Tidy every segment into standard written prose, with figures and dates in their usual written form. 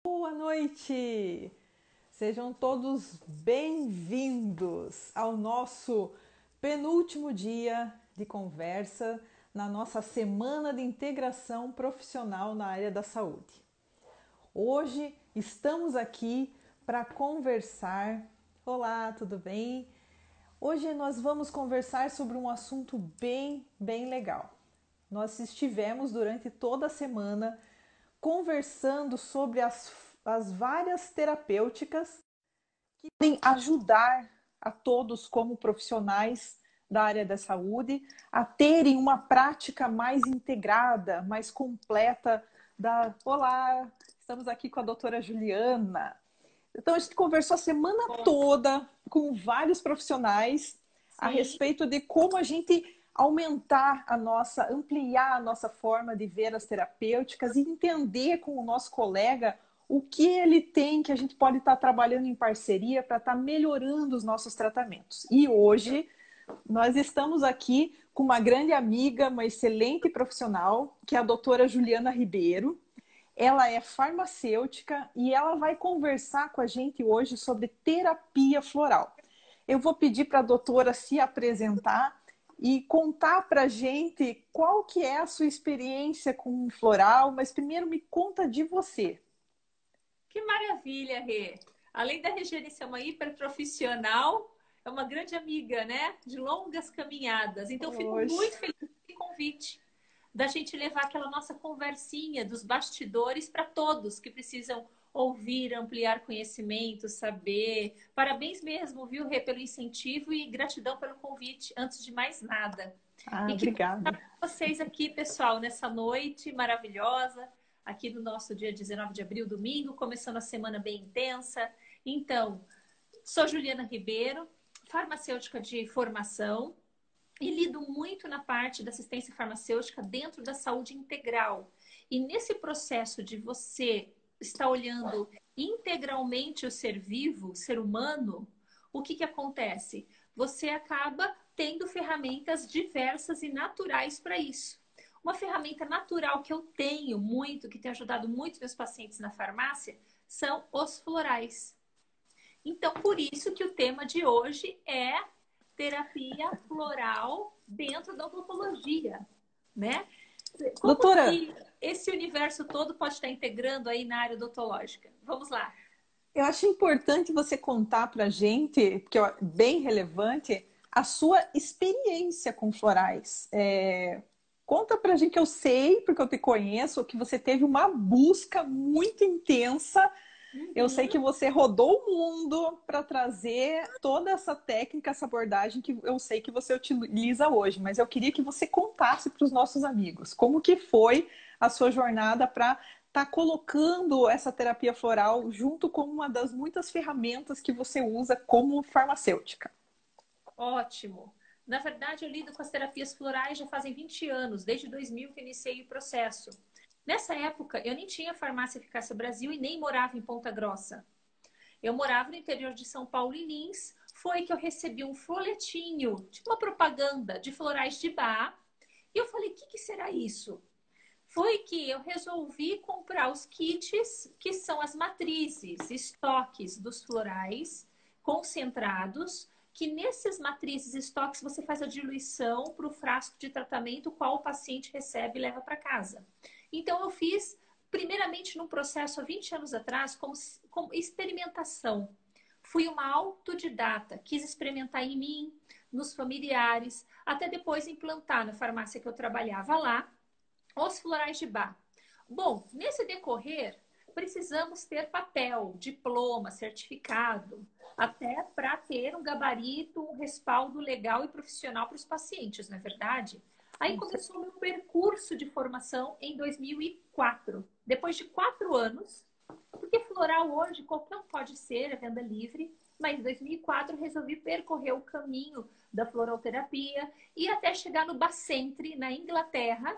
Boa noite! Sejam todos bem-vindos ao nosso penúltimo dia de conversa na nossa semana de integração profissional na área da saúde. Hoje estamos aqui para conversar. Olá, tudo bem? Hoje nós vamos conversar sobre um assunto bem legal. Nós estivemos durante toda a semana conversando sobre as várias terapêuticas que podem ajudar a todos como profissionais da área da saúde a terem uma prática mais integrada, mais completa Olá, estamos aqui com a doutora Juliana. Então a gente conversou a semana toda com vários profissionais a Sim, respeito de como a gente ampliar a nossa forma de ver as terapêuticas e entender com o nosso colega o que ele tem que a gente pode estar trabalhando em parceria para estar melhorando os nossos tratamentos. E hoje nós estamos aqui com uma grande amiga, uma excelente profissional, que é a doutora Juliana Ribeiro. Ela é farmacêutica e ela vai conversar com a gente hoje sobre terapia floral. Eu vou pedir para a doutora se apresentar e contar para a gente qual que é a sua experiência com o floral, mas primeiro me conta de você. que maravilha, Rê. Além da Regiane ser uma hiperprofissional, é uma grande amiga, né? De longas caminhadas. Então, fico Hoje. muito feliz com o convite da gente levar aquela nossa conversinha dos bastidores para todos que precisam ouvir, ampliar conhecimento, saber. Parabéns mesmo, viu, Rê, pelo incentivo e gratidão pelo convite, antes de mais nada. Ah, E que bom estar obrigada. com vocês aqui, pessoal, nessa noite maravilhosa, aqui no nosso dia 19 de abril, domingo, começando a semana bem intensa. Então, sou Juliana Ribeiro, farmacêutica de formação e lido muito na parte da assistência farmacêutica dentro da saúde integral. E nesse processo de você estar olhando integralmente o ser vivo, o ser humano, o que acontece? Você acaba tendo ferramentas diversas e naturais para isso. Uma ferramenta natural que eu tenho muito, que tem ajudado muito meus pacientes na farmácia, são os florais. Então, por isso que o tema de hoje é terapia floral dentro da odontologia, né? Como Doutora, que esse universo todo pode estar integrando aí na área odontológica? Vamos lá. eu acho importante você contar para a gente, porque é bem relevante, a sua experiência com florais. Conta para a gente, que eu sei, porque eu te conheço, que você teve uma busca muito intensa. Eu sei Uhum. que você rodou o mundo para trazer toda essa técnica, essa abordagem que eu sei que você utiliza hoje, mas eu queria que você contasse para os nossos amigos como que foi a sua jornada para estar colocando essa terapia floral junto com uma das muitas ferramentas que você usa como farmacêutica. Ótimo. Na verdade, eu lido com as terapias florais já fazem 20 anos, desde 2000 que iniciei o processo. Nessa época, eu nem tinha farmácia Eficácia Brasil e nem morava em Ponta Grossa. Eu morava no interior de São Paulo, em Lins. Foi que eu recebi um folhetinho, tipo uma propaganda de florais de bar. E eu falei, o que será isso? Foi que eu resolvi comprar os kits, que são as matrizes, estoques dos florais concentrados, que nesses matrizes, estoques, você faz a diluição para o frasco de tratamento, qual o paciente recebe e leva para casa. Então, eu fiz, primeiramente, num processo há 20 anos atrás, como experimentação. Fui uma autodidata, quis experimentar em mim, nos familiares, até depois implantar na farmácia que eu trabalhava lá, os florais de bar. Bom, nesse decorrer, precisamos ter papel, diploma, certificado, até para ter um gabarito, um respaldo legal e profissional para os pacientes, não é verdade? Aí começou o meu percurso de formação em 2004. Depois de 4 anos, porque floral hoje qualquer um pode ser, é venda livre, mas em 2004 resolvi percorrer o caminho da floralterapia e até chegar no Bacentre, na Inglaterra,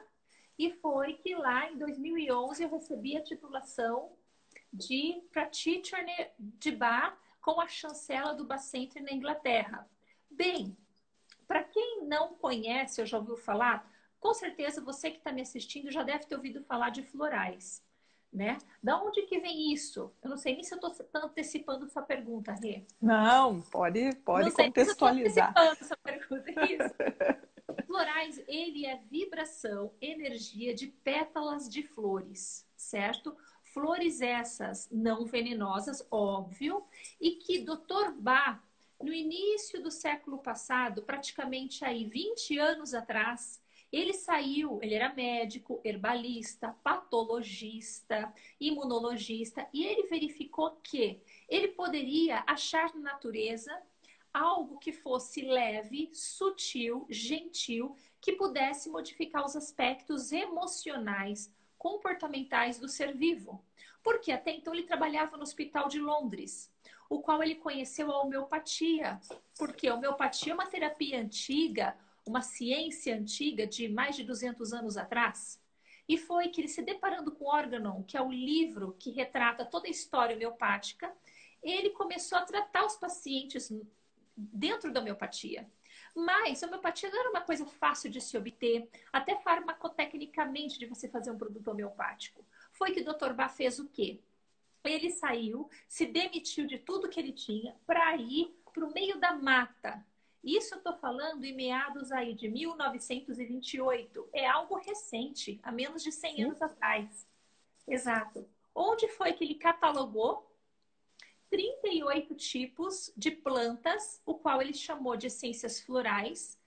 e foi que lá em 2011 eu recebi a titulação de Practitioner de Bar com a chancela do Bacentre na Inglaterra. Bem, para quem não conhece ou já ouviu falar, com certeza você que está me assistindo já deve ter ouvido falar de florais. né? Da onde que vem isso? Eu não sei nem se eu estou antecipando sua pergunta, Rê. Não, Não pode sei nem se eu estou contextualizar. antecipando sua pergunta, é isso? Florais, ele é vibração, energia de pétalas de flores, certo? Flores essas não venenosas, óbvio, e que Dr. Bach, no início do século passado, praticamente aí 20 anos atrás, ele saiu, ele era médico, herbalista, patologista, imunologista, e ele verificou que ele poderia achar na natureza algo que fosse leve, sutil, gentil, que pudesse modificar os aspectos emocionais, comportamentais do ser vivo. Porque até então ele trabalhava no Hospital de Londres, o qual ele conheceu a homeopatia. Porque a homeopatia é uma terapia antiga, uma ciência antiga de mais de 200 anos atrás. E foi que ele se deparando com Organon, que é o livro que retrata toda a história homeopática, ele começou a tratar os pacientes dentro da homeopatia. Mas a homeopatia não era uma coisa fácil de se obter, até farmacotecnicamente, de você fazer um produto homeopático. Foi que o Dr. Bach fez o quê? Ele saiu, se demitiu de tudo que ele tinha para ir para o meio da mata. Isso eu estou falando em meados aí de 1928. É algo recente, há menos de 100 Sim. anos atrás. Exato. Onde foi que ele catalogou 38 tipos de plantas, o qual ele chamou de essências florais,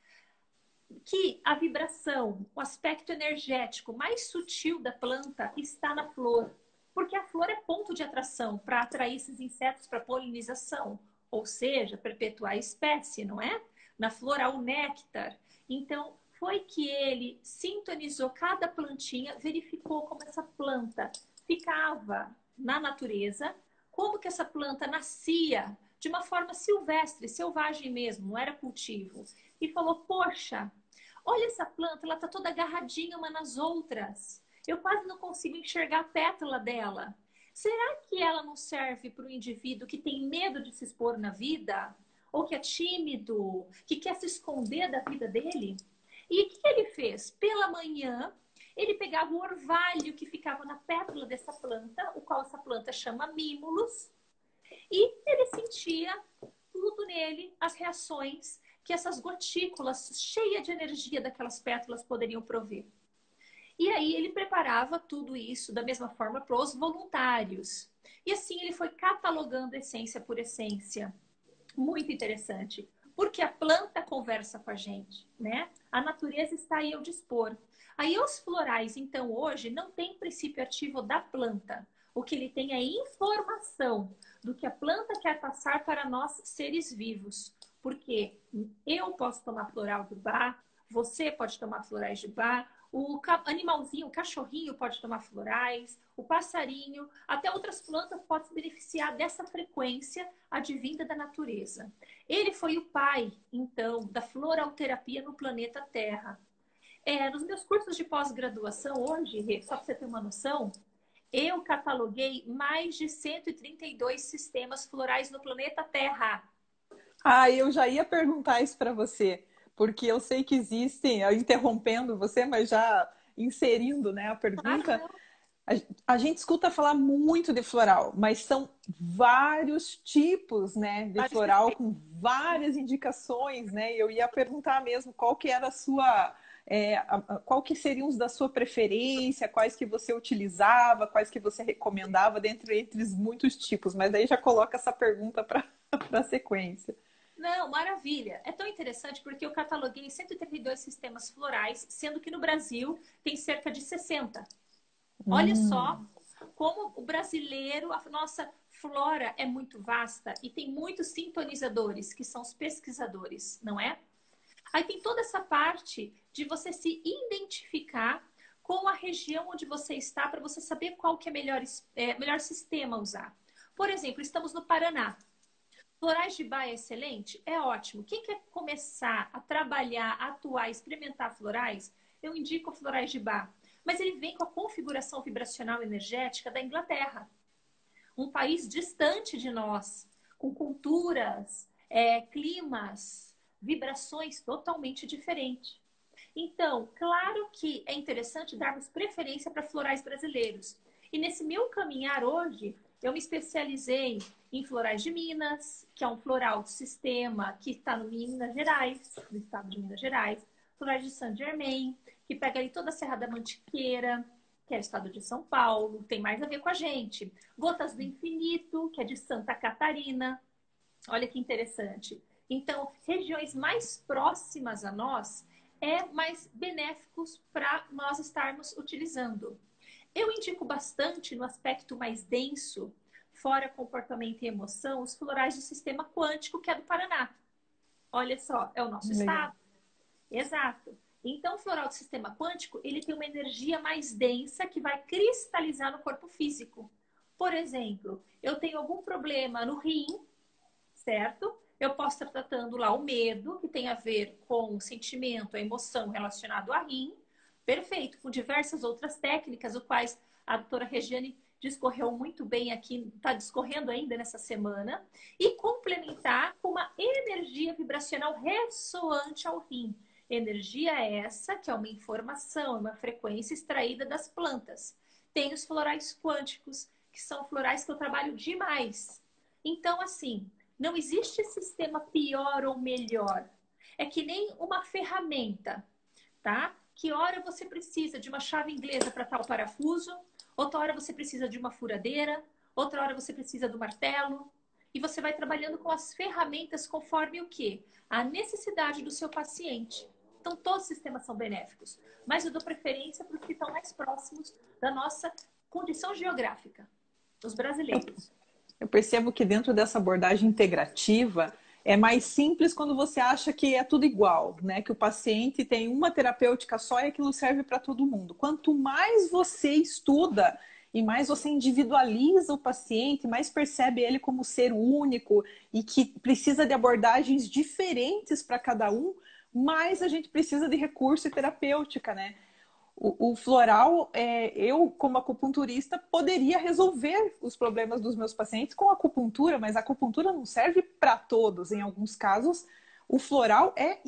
que a vibração, o aspecto energético mais sutil da planta está na flor. Porque a flor é ponto de atração para atrair esses insetos para polinização, ou seja, perpetuar a espécie, não é? Na flor há o néctar. Então, foi que ele sintonizou cada plantinha, verificou como essa planta ficava na natureza, como que essa planta nascia de uma forma silvestre, selvagem mesmo, não era cultivo. E falou, poxa, olha essa planta, ela está toda agarradinha uma nas outras. Eu quase não consigo enxergar a pétala dela. Será que ela não serve para o indivíduo que tem medo de se expor na vida? Ou que é tímido, que quer se esconder da vida dele? E o que ele fez? Pela manhã, ele pegava o orvalho que ficava na pétala dessa planta, o qual essa planta chama mímulos, e ele sentia tudo nele, as reações que essas gotículas cheias de energia daquelas pétalas poderiam prover. E aí ele preparava tudo isso da mesma forma para os voluntários. E assim ele foi catalogando essência por essência. Muito interessante. Porque a planta conversa com a gente, né? A natureza está aí ao dispor. Aí os florais, então, hoje, não tem princípio ativo da planta. O que ele tem é informação do que a planta quer passar para nós, seres vivos. Porque eu posso tomar floral de Bach, você pode tomar florais de Bach, o animalzinho, o cachorrinho pode tomar florais, o passarinho, até outras plantas podem se beneficiar dessa frequência advinda da natureza. Ele foi o pai, então, da floralterapia no planeta Terra. Nos meus cursos de pós-graduação hoje, só para você ter uma noção, eu cataloguei mais de 132 sistemas florais no planeta Terra. Ah, eu já ia perguntar isso para você, porque eu sei que existem, interrompendo você, mas já inserindo, né, a Claro, pergunta, não. a gente escuta falar muito de floral, mas são vários tipos, né, de Vários floral sistemas. com várias indicações, né? Eu ia perguntar mesmo qual que era a sua, qual que seriam os da sua preferência, quais que você utilizava, quais que você recomendava, entre os muitos tipos. Mas aí já coloca essa pergunta para a sequência. Não, maravilha. É tão interessante porque eu cataloguei 132 sistemas florais, sendo que no Brasil tem cerca de 60. Olha só Hum. como o brasileiro, a nossa flora é muito vasta e tem muitos sintonizadores, que são os pesquisadores, não é? Aí tem toda essa parte de você se identificar com a região onde você está para você saber qual que é melhor sistema usar. Por exemplo, estamos no Paraná. Florais de Bach é excelente? É ótimo. Quem quer começar a trabalhar, atuar, experimentar florais, eu indico florais de Bach. Mas ele vem com a configuração vibracional energética da Inglaterra, um país distante de nós, com culturas, climas, vibrações totalmente diferentes. Então, claro que é interessante darmos preferência para florais brasileiros. E nesse meu caminhar hoje, eu me especializei em florais de Minas, que é um floral de sistema que está no Minas Gerais, no estado de Minas Gerais. Florais de Saint-Germain, que pega ali toda a Serra da Mantiqueira, que é o estado de São Paulo, tem mais a ver com a gente. Gotas do Infinito, que é de Santa Catarina. Olha que interessante. Então, regiões mais próximas a nós é mais benéficos para nós estarmos utilizando. Eu indico bastante no aspecto mais denso, fora comportamento e emoção, os florais do sistema quântico, que é do Paraná. Olha só, é o nosso Legal. estado. Exato. Então, o floral do sistema quântico, ele tem uma energia mais densa que vai cristalizar no corpo físico. Por exemplo, eu tenho algum problema no rim, certo? Eu posso estar tratando lá o medo, que tem a ver com o sentimento, a emoção relacionado a rim. Perfeito, com diversas outras técnicas, o quais a doutora Regiane discorreu muito bem aqui, está discorrendo ainda nessa semana. E complementar com uma energia vibracional ressoante ao rim. Energia essa que é uma informação, uma frequência extraída das plantas. Tem os florais quânticos, que são florais que eu trabalho demais. Então, assim, não existe sistema pior ou melhor. É que nem uma ferramenta, tá? Que hora você precisa de uma chave inglesa para tal parafuso, outra hora você precisa de uma furadeira, outra hora você precisa do martelo. E você vai trabalhando com as ferramentas conforme o quê? A necessidade do seu paciente. Então, todos os sistemas são benéficos. Mas eu dou preferência para os que estão mais próximos da nossa condição geográfica, os brasileiros. Eu percebo que dentro dessa abordagem integrativa é mais simples quando você acha que é tudo igual, né? Que o paciente tem uma terapêutica só e aquilo serve para todo mundo. Quanto mais você estuda e mais você individualiza o paciente, mais percebe ele como ser único e que precisa de abordagens diferentes para cada um, mais a gente precisa de recurso e terapêutica, né? O floral, eu, como acupunturista, poderia resolver os problemas dos meus pacientes com acupuntura, mas a acupuntura não serve para todos. Em alguns casos, o floral é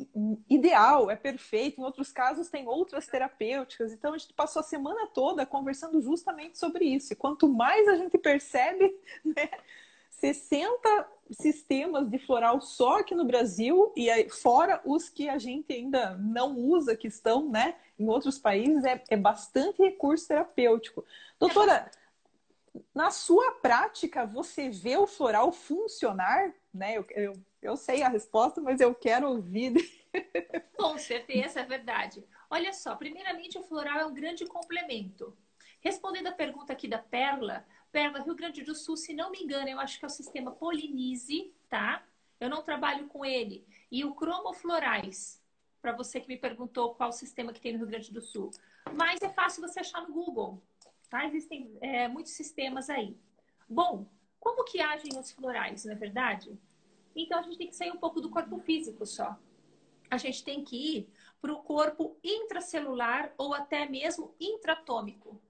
ideal, é perfeito. Em outros casos, tem outras terapêuticas. Então, a gente passou a semana toda conversando justamente sobre isso. E quanto mais a gente percebe, né, 60 sistemas de floral só aqui no Brasil, e aí, fora os que a gente ainda não usa, que estão, né, em outros países, é bastante recurso terapêutico. Doutora, na sua prática, você vê o floral funcionar? Né? Eu sei a resposta, mas eu quero ouvir. Com certeza, é verdade. Olha só, primeiramente o floral é um grande complemento. Respondendo a pergunta aqui da Perla, Perla, Rio Grande do Sul, se não me engano, eu acho que é o sistema Polinise, tá? Eu não trabalho com ele. E o Cromoflorais, para você que me perguntou qual sistema que tem no Rio Grande do Sul. Mas é fácil você achar no Google, tá? Existem muitos sistemas aí. Bom, como que agem os florais, não é verdade? Então a gente tem que sair um pouco do corpo físico só. A gente tem que ir para o corpo intracelular ou até mesmo intratômico,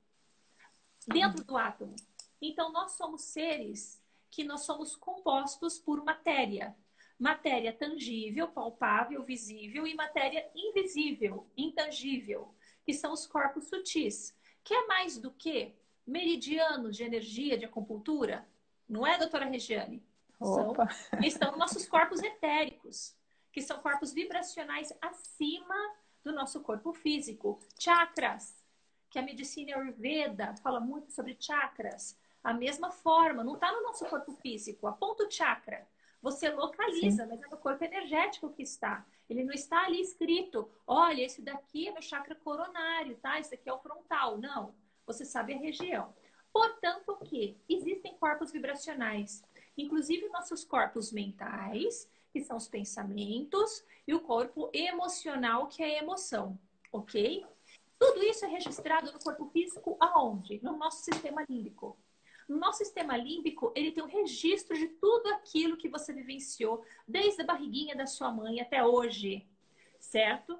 dentro do átomo. Então, nós somos seres que nós somos compostos por matéria. Matéria tangível, palpável, visível e matéria invisível, intangível, que são os corpos sutis. Que é mais do que meridianos de energia de acupuntura? Não é, doutora Regiane? Opa! Estão nos nossos corpos etéricos, que são corpos vibracionais acima do nosso corpo físico. Chakras, que a medicina Ayurveda fala muito sobre chakras. A mesma forma, não está no nosso corpo físico. Aponta o chakra. Você localiza, Sim. Mas é no corpo energético que está. Ele não está ali escrito, olha, esse daqui é meu chakra coronário, tá? Esse daqui é o frontal. Não. Você sabe a região. Portanto, o quê? Existem corpos vibracionais. Inclusive nossos corpos mentais, que são os pensamentos, e o corpo emocional, que é a emoção, ok? Tudo isso é registrado no corpo físico aonde? No nosso sistema límbico. No nosso sistema límbico, ele tem um registro de tudo aquilo que você vivenciou, desde a barriguinha da sua mãe até hoje, certo?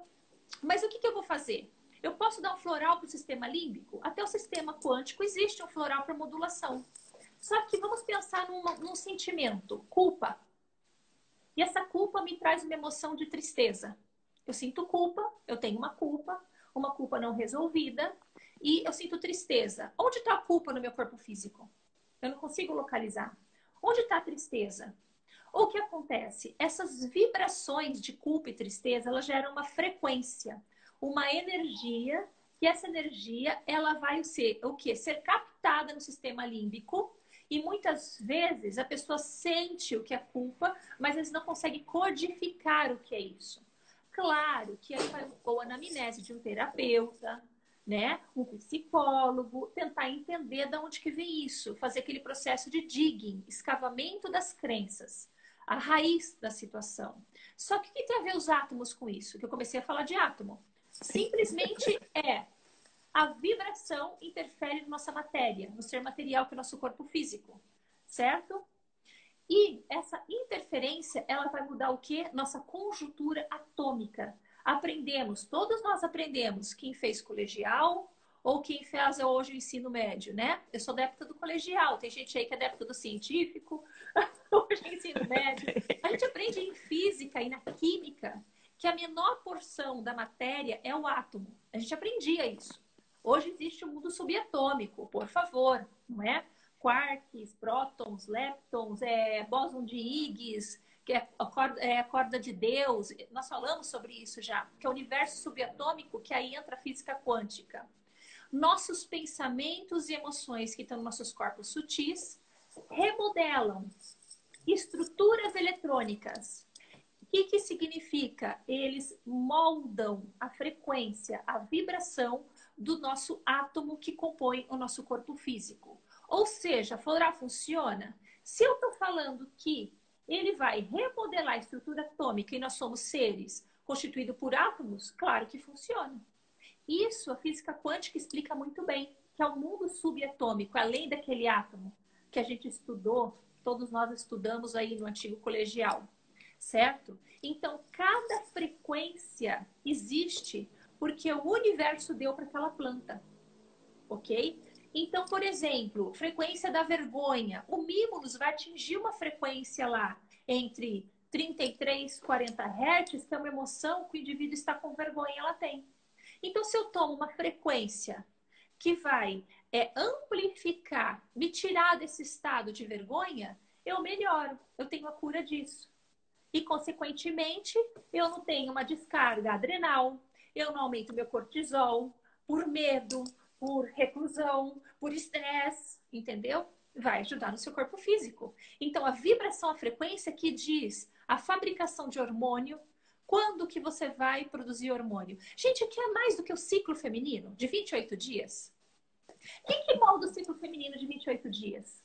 Mas o que eu vou fazer? Eu posso dar um floral para o sistema límbico? Até o sistema quântico existe um floral para modulação. Só que vamos pensar num sentimento, culpa. E essa culpa me traz uma emoção de tristeza. Eu sinto culpa, eu tenho uma culpa não resolvida. e eu sinto tristeza. Onde está a culpa no meu corpo físico? Eu não consigo localizar. Onde está a tristeza? O que acontece? Essas vibrações de culpa e tristeza, elas geram uma frequência, uma energia, que essa energia, ela vai ser o quê? Ser captada no sistema límbico, e muitas vezes a pessoa sente o que é culpa, mas eles não conseguem codificar o que é isso. Claro que aí vai uma anamnese de um terapeuta, né? Um psicólogo, tentar entender de onde que vem isso, fazer aquele processo de digging, escavamento das crenças, a raiz da situação. Só que o que tem a ver os átomos com isso? Que eu comecei a falar de átomo. Simplesmente a vibração interfere na nossa matéria, no ser material que é o nosso corpo físico, certo? E essa interferência, ela vai mudar o quê? Nossa conjuntura atômica. Aprendemos, todos nós aprendemos, quem fez colegial ou quem faz hoje o ensino médio, né? Eu sou da época do colegial, tem gente aí que é da época do científico, hoje é ensino médio. A gente aprende em física e na química que a menor porção da matéria é o átomo. A gente aprendia isso. Hoje existe o mundo subatômico, por favor, não é? Quarks, prótons, leptons, bóson de Higgs, que é a corda de Deus. Nós falamos sobre isso já, que é o universo subatômico, que aí entra a física quântica. Nossos pensamentos e emoções que estão nos nossos corpos sutis remodelam estruturas eletrônicas. O que significa? Eles moldam a frequência, a vibração do nosso átomo que compõe o nosso corpo físico. Ou seja, a floral funciona? Se eu estou falando que ele vai remodelar a estrutura atômica e nós somos seres constituídos por átomos, claro que funciona. Isso a física quântica explica muito bem, que é o mundo subatômico, além daquele átomo que a gente estudou, todos nós estudamos aí no antigo colegial, certo? Então, cada frequência existe porque o universo deu para aquela planta, ok? Então, por exemplo, frequência da vergonha. O Mimulus vai atingir uma frequência lá entre 33 e 40 Hz, que é uma emoção que o indivíduo está com vergonha, ela tem. Então, se eu tomo uma frequência que vai amplificar, me tirar desse estado de vergonha, eu melhoro, eu tenho a cura disso. E, consequentemente, eu não tenho uma descarga adrenal, eu não aumento meu cortisol por medo, por reclusão, por estresse, entendeu? Vai ajudar no seu corpo físico. Então, a vibração, a frequência que diz a fabricação de hormônio, quando que você vai produzir hormônio? Gente, o que é mais do que o ciclo feminino de 28 dias? Quem que molda o ciclo feminino de 28 dias?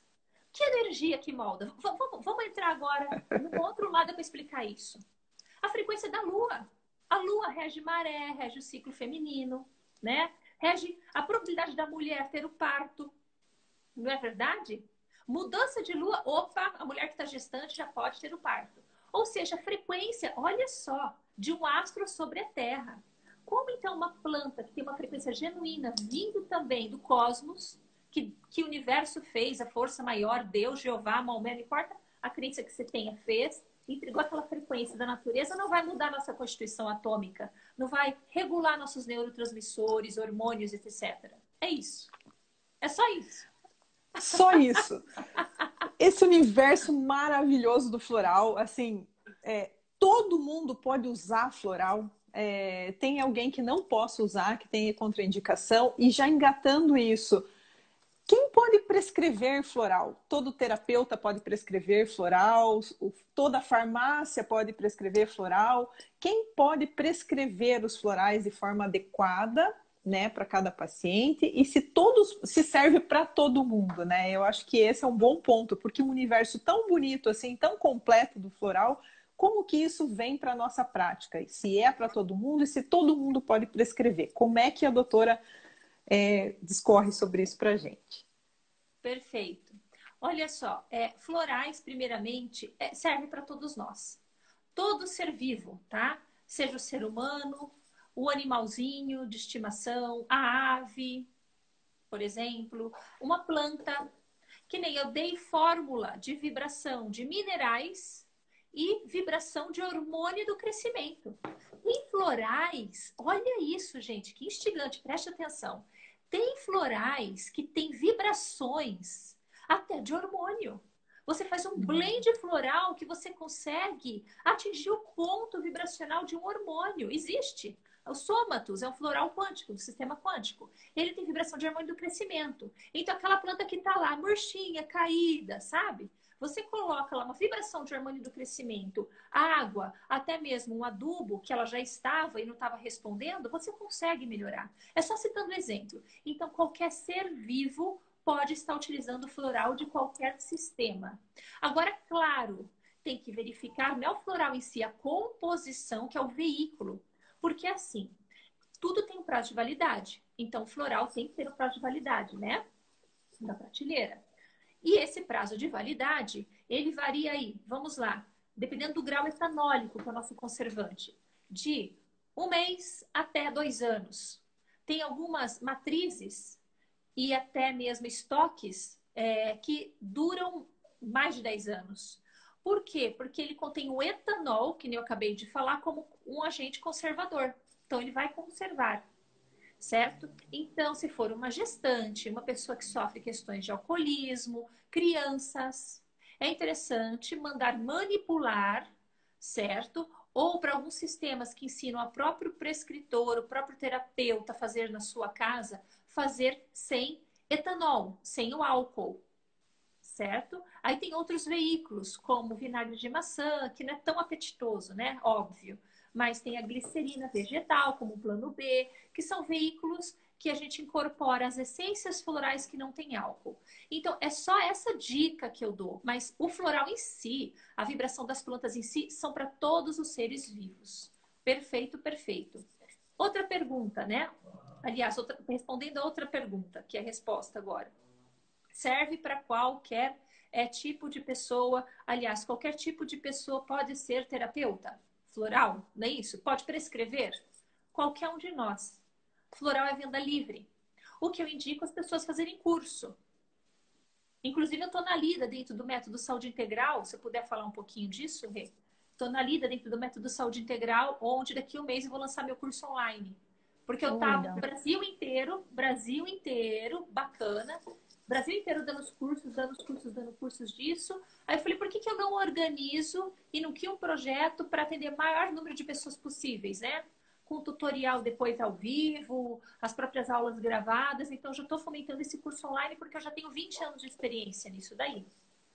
Que energia que molda? Vamos entrar agora no outro lado para explicar isso. A frequência da Lua. A Lua rege maré, rege o ciclo feminino, né? Rege a probabilidade da mulher ter o parto. Não é verdade? Mudança de Lua, opa, a mulher que está gestante já pode ter o parto. Ou seja, a frequência, olha só, de um astro sobre a Terra. Como então uma planta que tem uma frequência genuína vindo também do cosmos, que o universo fez, a força maior, Deus, Jeová, Maomé, não importa a crença que você tenha, fez, entregou aquela frequência da natureza, não vai mudar nossa constituição atômica, não vai regular nossos neurotransmissores, hormônios, etc. É isso. É só isso. Só isso. Esse universo maravilhoso do floral, assim, todo mundo pode usar floral. Tem alguém que não possa usar, que tem contraindicação, e já engatando isso, quem pode prescrever floral? Todo terapeuta pode prescrever floral, toda farmácia pode prescrever floral. Quem pode prescrever os florais de forma adequada, né, para cada paciente, e se serve para todo mundo, né? Eu acho que esse é um bom ponto, porque um universo tão bonito assim, tão completo do floral, como que isso vem para a nossa prática? E se é para todo mundo e se todo mundo pode prescrever? Como é que a doutora discorre sobre isso para a gente? Perfeito. Olha só, florais, primeiramente, serve para todos nós. Todo ser vivo, tá? Seja o ser humano, o animalzinho de estimação, a ave, por exemplo, uma planta, que nem eu dei fórmula de vibração de minerais e vibração de hormônio do crescimento. Em florais, olha isso, gente, que instigante, preste atenção. Tem florais que têm vibrações até de hormônio. Você faz um blend floral que você consegue atingir o ponto vibracional de um hormônio. Existe. O Somatus é um floral quântico, do sistema quântico. Ele tem vibração de hormônio do crescimento. Então, aquela planta que está lá, murchinha, caída, sabe? Você coloca lá uma vibração de hormônio do crescimento, água, até mesmo um adubo que ela já estava e não estava respondendo, você consegue melhorar. É só citando exemplo. Então, qualquer ser vivo pode estar utilizando floral de qualquer sistema. Agora, claro, tem que verificar, não é o floral em si, a composição, que é o veículo. Porque assim, tudo tem um prazo de validade. Então, o floral tem que ter um prazo de validade, né? Da prateleira. E esse prazo de validade, ele varia aí, vamos lá, dependendo do grau etanólico, que é o nosso conservante, de 1 mês até 2 anos. Tem algumas matrizes e até mesmo estoques que duram mais de 10 anos. Por quê? Porque ele contém o etanol, que nem eu acabei de falar, como um agente conservador. Então, ele vai conservar, certo? Então, se for uma gestante, uma pessoa que sofre questões de alcoolismo, crianças, é interessante mandar manipular, certo? Ou para alguns sistemas que ensinam a próprio prescritor, o próprio terapeuta a fazer na sua casa, fazer sem etanol, sem o álcool, certo? Aí tem outros veículos, como o vinagre de maçã, que não é tão apetitoso, né? Óbvio. Mas tem a glicerina vegetal, como o plano B, que são veículos que a gente incorpora as essências florais que não têm álcool. Então, é só essa dica que eu dou. Mas o floral em si, a vibração das plantas em si, são para todos os seres vivos. Perfeito, perfeito. Outra pergunta, né? Aliás, respondendo a outra pergunta, que é a resposta agora. Serve para qualquer tipo de pessoa. Aliás, qualquer tipo de pessoa pode ser terapeuta floral, não é isso? Pode prescrever? Qualquer um de nós. Floral é venda livre. O que eu indico as pessoas fazerem curso. Inclusive, eu estou na lida dentro do método Saúde Integral. Se eu puder falar um pouquinho disso, Rê. Estou na lida dentro do método Saúde Integral, onde daqui a um mês eu vou lançar meu curso online. Porque eu estava no Brasil inteiro, bacana. Brasil inteiro dando cursos disso. Aí eu falei, por que eu não organizo e não crio um projeto para atender o maior número de pessoas possíveis, né? Com tutorial depois ao vivo, as próprias aulas gravadas. Então, eu já estou fomentando esse curso online porque eu já tenho 20 anos de experiência nisso daí.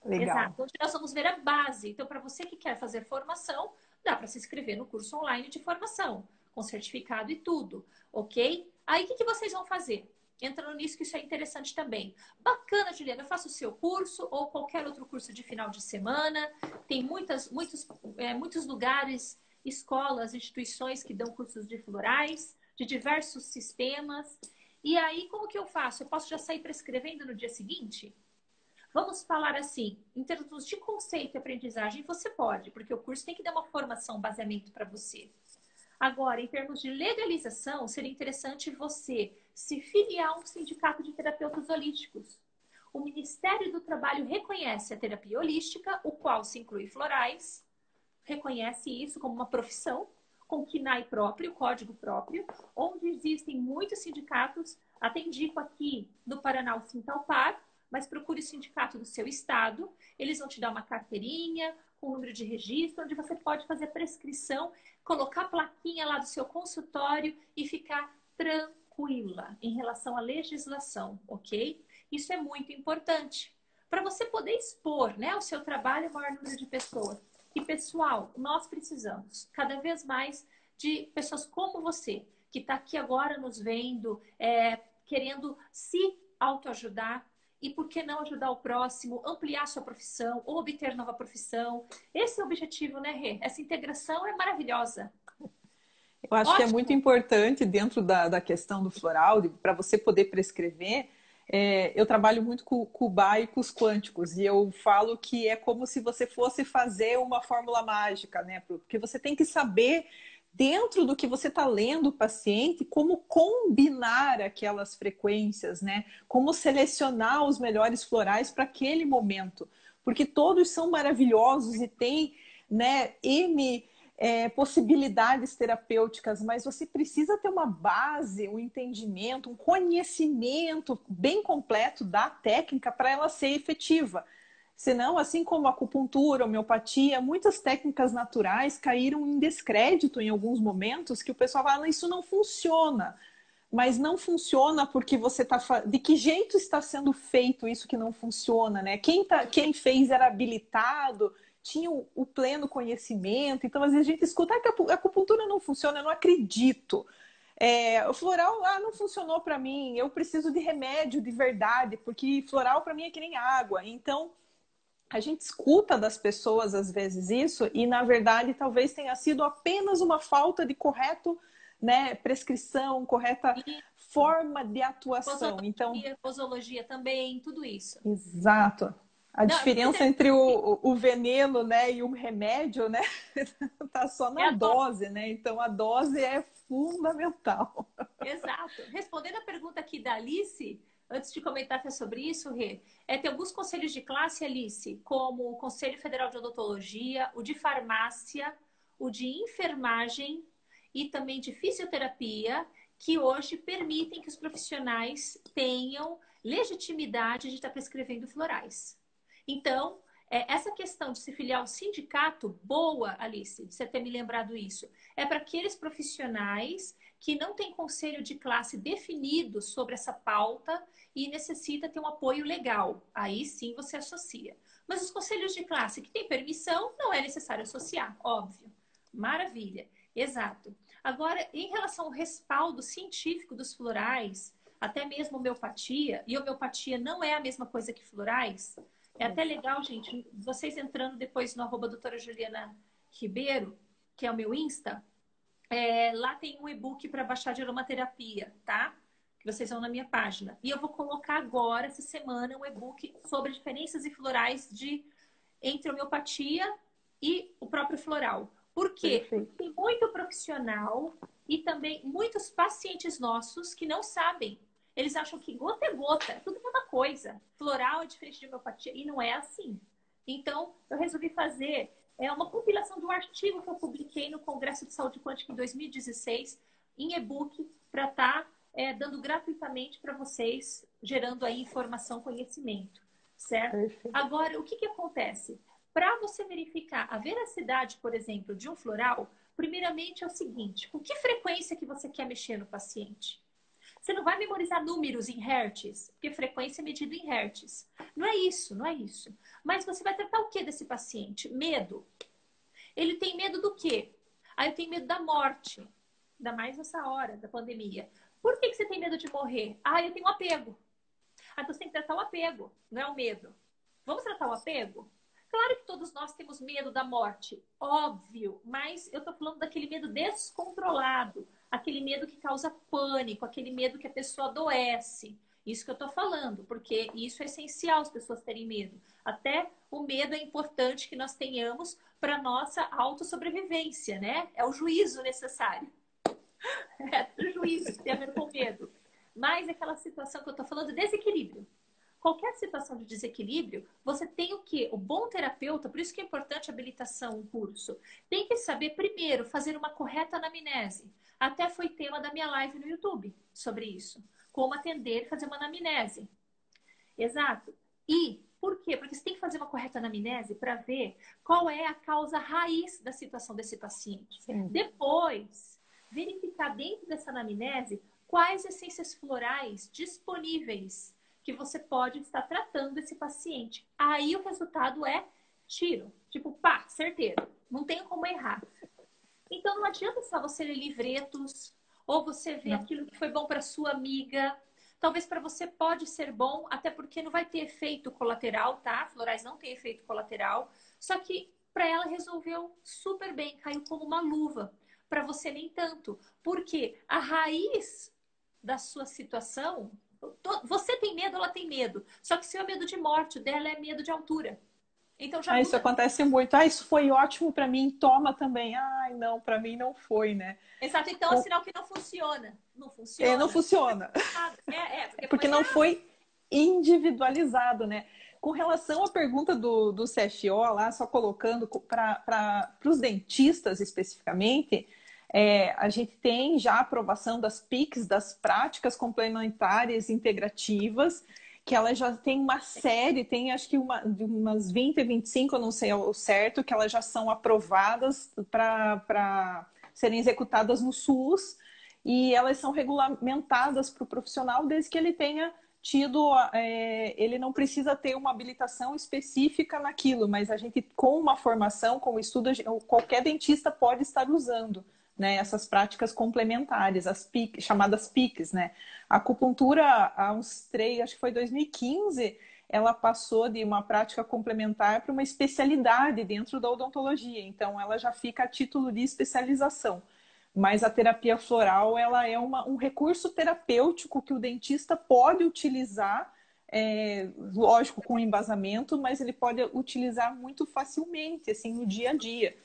Legal. Exato. Onde nós vamos ver a base. Então, para você que quer fazer formação, dá para se inscrever no curso online de formação, com certificado e tudo, ok? Aí, o que vocês vão fazer? Entrando nisso, que isso é interessante também. Bacana, Juliana, eu faço o seu curso ou qualquer outro curso de final de semana. Tem muitos lugares, escolas, instituições que dão cursos de florais, de diversos sistemas. E aí, como que eu faço? Eu posso já sair prescrevendo no dia seguinte? Vamos falar assim, em termos de conceito e aprendizagem, você pode, porque o curso tem que dar uma formação, um baseamento para você. Agora, em termos de legalização, seria interessante você se filiar a um sindicato de terapeutas holísticos. O Ministério do Trabalho reconhece a terapia holística, o qual se inclui florais, reconhece isso como uma profissão, com KNAI próprio, código próprio, onde existem muitos sindicatos. Até indico aqui no Paraná o Sintalpar, mas procure o sindicato do seu estado. Eles vão te dar uma carteirinha com número de registro, onde você pode fazer prescrição, colocar a plaquinha lá do seu consultório e ficar tranquila em relação à legislação, ok? Isso é muito importante para você poder expor, né, o seu trabalho ao maior número de pessoas. E, pessoal, nós precisamos cada vez mais de pessoas como você, que está aqui agora nos vendo, querendo se autoajudar. E por que não ajudar o próximo, ampliar sua profissão ou obter nova profissão? Esse é o objetivo, né, Rê? Essa integração é maravilhosa. Eu acho que é muito importante dentro da questão do floral, para você poder prescrever. Eu trabalho muito com baicos quânticos e eu falo que é como se você fosse fazer uma fórmula mágica, né? Porque você tem que saber, dentro do que você está lendo o paciente, como combinar aquelas frequências, né? Como selecionar os melhores florais para aquele momento. Porque todos são maravilhosos e tem, né, N possibilidades terapêuticas, mas você precisa ter uma base, um entendimento, um conhecimento bem completo da técnica para ela ser efetiva. Senão, assim como a acupuntura, a homeopatia, muitas técnicas naturais caíram em descrédito em alguns momentos, que o pessoal fala, isso não funciona. Mas não funciona porque você está... De que jeito está sendo feito isso que não funciona, né? Quem fez era habilitado, tinha o pleno conhecimento. Então, às vezes a gente escuta que a acupuntura não funciona, eu não acredito. O floral, não funcionou para mim, eu preciso de remédio de verdade, porque floral para mim é que nem água. Então, a gente escuta das pessoas às vezes isso e, na verdade, talvez tenha sido apenas uma falta de correto, né, prescrição, correta forma de atuação. Posologia, Então, posologia também, tudo isso. Exato. A Não, diferença entre o veneno, né, e o remédio, né, tá só na a dose, né? Então a dose é fundamental. Exato. Respondendo a pergunta aqui da Alice, antes de comentar até sobre isso, Rê, tem alguns conselhos de classe, Alice, como o Conselho Federal de Odontologia, o de farmácia, o de enfermagem e também de fisioterapia, que hoje permitem que os profissionais tenham legitimidade de estar prescrevendo florais. Então, essa questão de se filiar ao sindicato, boa, Alice, de você ter me lembrado isso, é para aqueles profissionais que não têm conselho de classe definido sobre essa pauta e necessita ter um apoio legal. Aí sim você associa. Mas os conselhos de classe que têm permissão, não é necessário associar, óbvio. Maravilha, exato. Agora, em relação ao respaldo científico dos florais, até mesmo homeopatia, e homeopatia não é a mesma coisa que florais, é até legal, gente, vocês entrando depois no @ doutora Juliana Ribeiro, que é o meu Insta, lá tem um e-book para baixar de aromaterapia, tá? Que vocês vão na minha página. E eu vou colocar agora, essa semana, um e-book sobre diferenças e florais entre homeopatia e o próprio floral. Por quê? Perfeito. Tem muito profissional e também muitos pacientes nossos que não sabem. Eles acham que gota é gota, é tudo a mesma coisa. Floral é diferente de homeopatia e não é assim. Então, eu resolvi fazer uma compilação de um artigo que eu publiquei no Congresso de Saúde Quântica em 2016, em e-book, para estar dando gratuitamente para vocês, gerando aí informação, conhecimento, certo? Perfeito. Agora, o que acontece? Para você verificar a veracidade, por exemplo, de um floral, primeiramente é o seguinte, com que frequência que você quer mexer no paciente? Você não vai memorizar números em hertz, porque frequência é medida em hertz. Não é isso, não é isso. Mas você vai tratar o que desse paciente? Medo. Ele tem medo do quê? Eu tenho medo da morte. Ainda mais nessa hora da pandemia. Por que você tem medo de morrer? Eu tenho um apego. Então você tem que tratar o apego, não é o medo. Vamos tratar o apego? Claro que todos nós temos medo da morte, óbvio, mas eu tô falando daquele medo descontrolado, aquele medo que causa pânico, aquele medo que a pessoa adoece. Isso que eu tô falando, porque isso é essencial as pessoas terem medo. Até o medo é importante que nós tenhamos para nossa autossobrevivência, né? É o juízo necessário. É o juízo que tem a ver com medo. Mas aquela situação que eu tô falando, desequilíbrio. Qualquer situação de desequilíbrio, você tem o quê? O bom terapeuta, por isso que é importante a habilitação, um curso, tem que saber primeiro fazer uma correta anamnese. Até foi tema da minha live no YouTube sobre isso. Como atender e fazer uma anamnese. Exato. E por quê? Porque você tem que fazer uma correta anamnese para ver qual é a causa raiz da situação desse paciente. Sim. Depois, verificar dentro dessa anamnese quais essências florais disponíveis que você pode estar tratando desse paciente. Aí o resultado é tiro. Tipo, pá, certeiro. Não tem como errar. Então não adianta só você ler livretos ou você ver aquilo que foi bom para sua amiga. Talvez para você pode ser bom, até porque não vai ter efeito colateral, tá? Florais não tem efeito colateral. Só que para ela resolveu super bem, caiu como uma luva. Para você nem tanto. Porque a raiz da sua situação... Você tem medo, ela tem medo. Só que seu medo de morte, o dela é medo de altura. Então já Isso acontece muito. Isso foi ótimo para mim, toma também. Não, para mim não foi, né? Exato, então é sinal que não funciona. Não funciona. Não funciona. Porque Porque não foi individualizado, né? Com relação à pergunta do CFO lá, só colocando para os dentistas especificamente, a gente tem já a aprovação das PICs, das práticas complementares integrativas, que ela já tem uma série, tem acho que umas 20, 25, eu não sei o certo, que elas já são aprovadas para serem executadas no SUS, e elas são regulamentadas para o profissional desde que ele tenha tido, ele não precisa ter uma habilitação específica naquilo, mas a gente, com uma formação, com o estudo, qualquer dentista pode estar usando, né, essas práticas complementares, as PIC, chamadas PICs, né? A acupuntura, há uns 3, acho que foi 2015, ela passou de uma prática complementar para uma especialidade dentro da odontologia, então ela já fica a título de especialização. Mas a terapia floral, ela é um recurso terapêutico que o dentista pode utilizar, lógico, com embasamento, mas ele pode utilizar muito facilmente, assim, no dia a dia.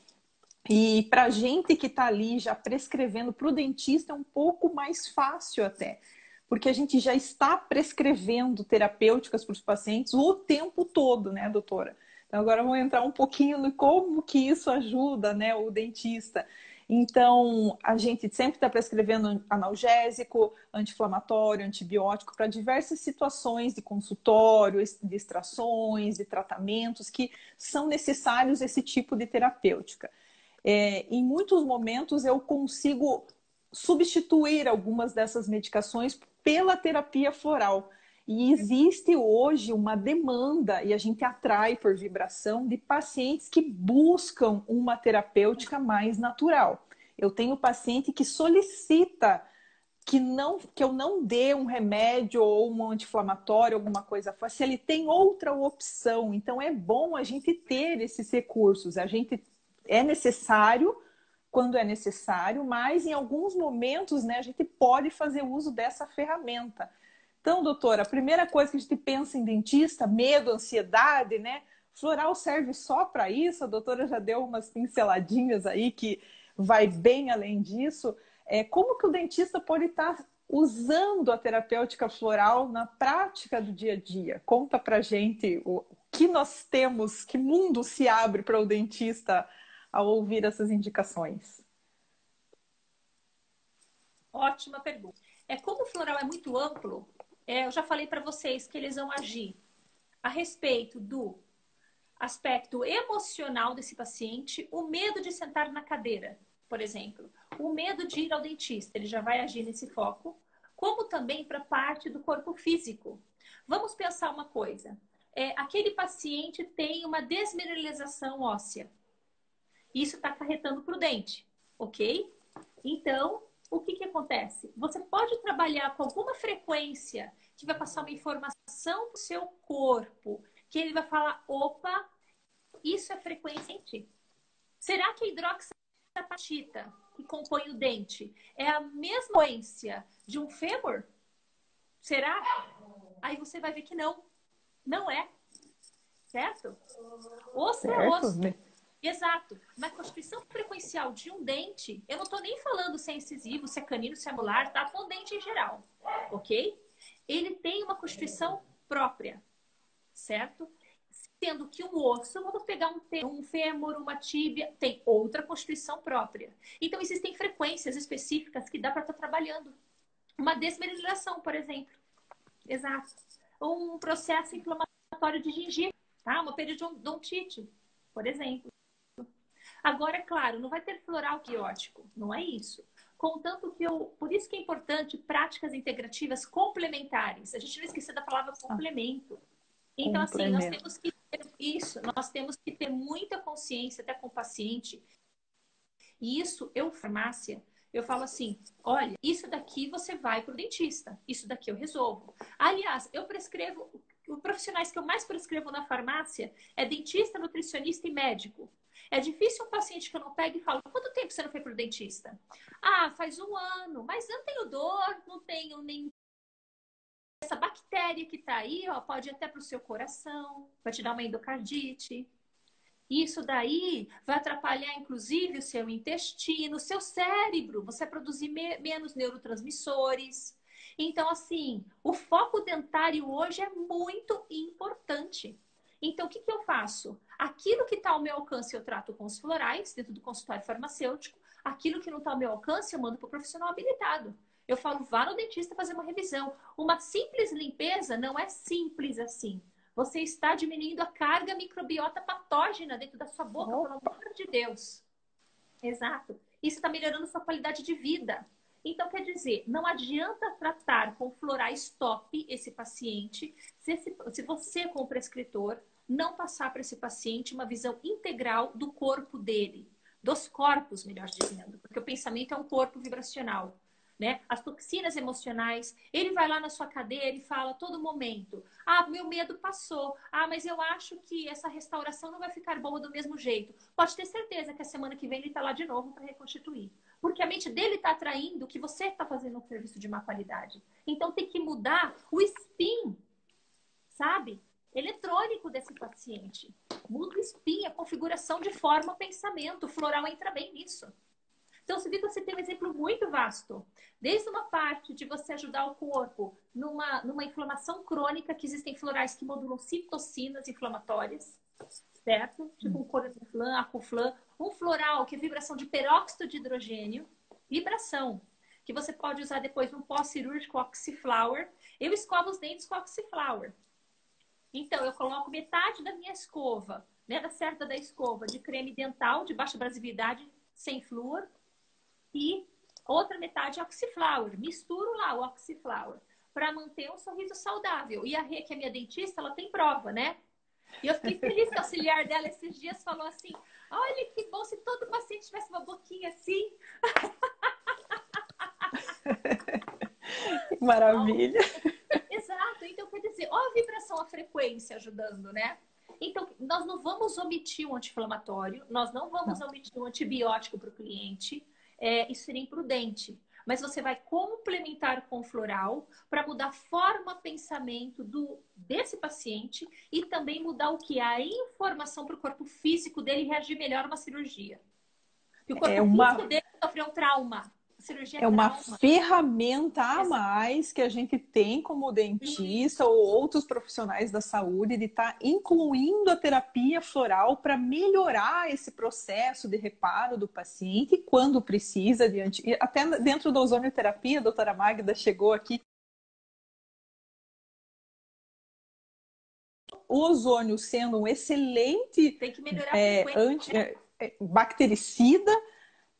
E para a gente que está ali já prescrevendo para o dentista é um pouco mais fácil até, porque a gente já está prescrevendo terapêuticas para os pacientes o tempo todo, né, doutora? Então agora vamos entrar um pouquinho no como que isso ajuda, né, o dentista. Então, a gente sempre está prescrevendo analgésico, anti-inflamatório, antibiótico para diversas situações de consultório, de extrações, de tratamentos que são necessários esse tipo de terapêutica. Em muitos momentos eu consigo substituir algumas dessas medicações pela terapia floral. E existe hoje uma demanda, e a gente atrai por vibração, de pacientes que buscam uma terapêutica mais natural. Eu tenho paciente que solicita que eu não dê um remédio ou um anti-inflamatório, alguma coisa, se ele tem outra opção. Então é bom a gente ter esses recursos. A gente é necessário quando é necessário, mas em alguns momentos, né, a gente pode fazer uso dessa ferramenta. Então, doutora, a primeira coisa que a gente pensa em dentista, medo, ansiedade, né? Floral serve só para isso? A doutora já deu umas pinceladinhas aí que vai bem além disso. Como que o dentista pode estar usando a terapêutica floral na prática do dia a dia? Conta pra gente o que nós temos, que mundo se abre para o dentista ao ouvir essas indicações. Ótima pergunta. Como o floral é muito amplo, eu já falei para vocês que eles vão agir a respeito do aspecto emocional desse paciente, o medo de sentar na cadeira, por exemplo, o medo de ir ao dentista, ele já vai agir nesse foco, como também para parte do corpo físico. Vamos pensar uma coisa, aquele paciente tem uma desmineralização óssea, isso está acarretando para o dente, ok? Então, o que acontece? Você pode trabalhar com alguma frequência que vai passar uma informação para o seu corpo, que ele vai falar, opa, isso é frequência em ti. Será que a hidroxiapatita, que compõe o dente, é a mesma frequência de um fêmur? Será? Aí você vai ver que não. Não é. Certo? Osso é osso. Exato. Na constituição frequencial de um dente, eu não estou nem falando se é incisivo, se é canino, se é molar, tá? Com o dente em geral. Ok? Ele tem uma constituição própria. Certo? Sendo que um osso, vamos pegar um fêmur, uma tíbia, tem outra constituição própria. Então, existem frequências específicas que dá para estar trabalhando. Uma desmineralização, por exemplo. Exato. Um processo inflamatório de gengiva, tá? Uma periodontite, por exemplo. Agora, é claro, não vai ter floral quiótico, não é isso. Contanto que por isso que é importante práticas integrativas complementares. A gente não esquecer da palavra complemento. Então, assim, nós temos que ter isso, nós temos que ter muita consciência até com o paciente. E isso, farmácia, eu falo assim, olha, isso daqui você vai para o dentista, isso daqui eu resolvo. Aliás, eu prescrevo, os profissionais que eu mais prescrevo na farmácia é dentista, nutricionista e médico. É difícil um paciente que eu não pego e falo, quanto tempo você não foi para o dentista? Ah, faz 1 ano, mas eu não tenho dor, não tenho nem essa bactéria que está aí, ó, pode ir até para o seu coração, vai te dar uma endocardite. Isso daí vai atrapalhar, inclusive, o seu intestino, o seu cérebro. Você vai produzir menos neurotransmissores. Então, assim, o foco dentário hoje é muito importante. Então, o que eu faço? Aquilo que está ao meu alcance, eu trato com os florais, dentro do consultório farmacêutico. Aquilo que não está ao meu alcance, eu mando para o profissional habilitado. Eu falo, vá no dentista fazer uma revisão. Uma simples limpeza não é simples assim. Você está diminuindo a carga microbiota patógena dentro da sua boca, pelo amor de Deus. Exato. Isso está melhorando sua qualidade de vida. Então, quer dizer, não adianta tratar com florais top esse paciente se você, como prescritor, não passar para esse paciente uma visão integral do corpo dele, dos corpos, melhor dizendo, porque o pensamento é um corpo vibracional. Né? As toxinas emocionais, ele vai lá na sua cadeira e fala a todo momento: ah, meu medo passou, ah, mas eu acho que essa restauração não vai ficar boa do mesmo jeito. Pode ter certeza que a semana que vem ele está lá de novo para reconstituir. Porque a mente dele está atraindo que você está fazendo um serviço de má qualidade. Então tem que mudar o spin, sabe? Eletrônico desse paciente. Muda o spin, a configuração de forma, pensamento. O floral entra bem nisso. Então, você tem um exemplo muito vasto. Desde uma parte de você ajudar o corpo numa inflamação crônica, que existem florais que modulam citocinas inflamatórias, certo? Tipo um cloroflan, acuflan. Um floral que é vibração de peróxido de hidrogênio, vibração, que você pode usar depois no pós-cirúrgico Oxyflower. Eu escovo os dentes com Oxyflower. Então, eu coloco metade da minha escova, né, da cerda da escova, de creme dental de baixa abrasividade, sem flúor, e outra metade Oxyflower. Misturo lá o Oxyflower para manter um sorriso saudável. E a Rê, que é minha dentista, ela tem prova, né? E eu fiquei feliz que o auxiliar dela esses dias falou assim: olha que bom se todo paciente tivesse uma boquinha assim. Maravilha. Exato. Então, quer dizer, ó a vibração, a frequência ajudando, né? Então, nós não vamos omitir um anti-inflamatório, nós não vamos omitir um antibiótico para o cliente. Isso seria imprudente. Mas você vai complementar com o floral para mudar a forma, pensamento desse paciente e também mudar o que? A informação para o corpo físico dele reagir melhor a uma cirurgia. E o corpo físico dele sofreu um trauma. A cirurgia é uma ferramenta a mais que a gente tem como dentista ou outros profissionais da saúde de estar incluindo a terapia floral para melhorar esse processo de reparo do paciente quando precisa. Até dentro da ozonioterapia, a doutora Magda chegou aqui. O ozônio sendo um excelente bactericida,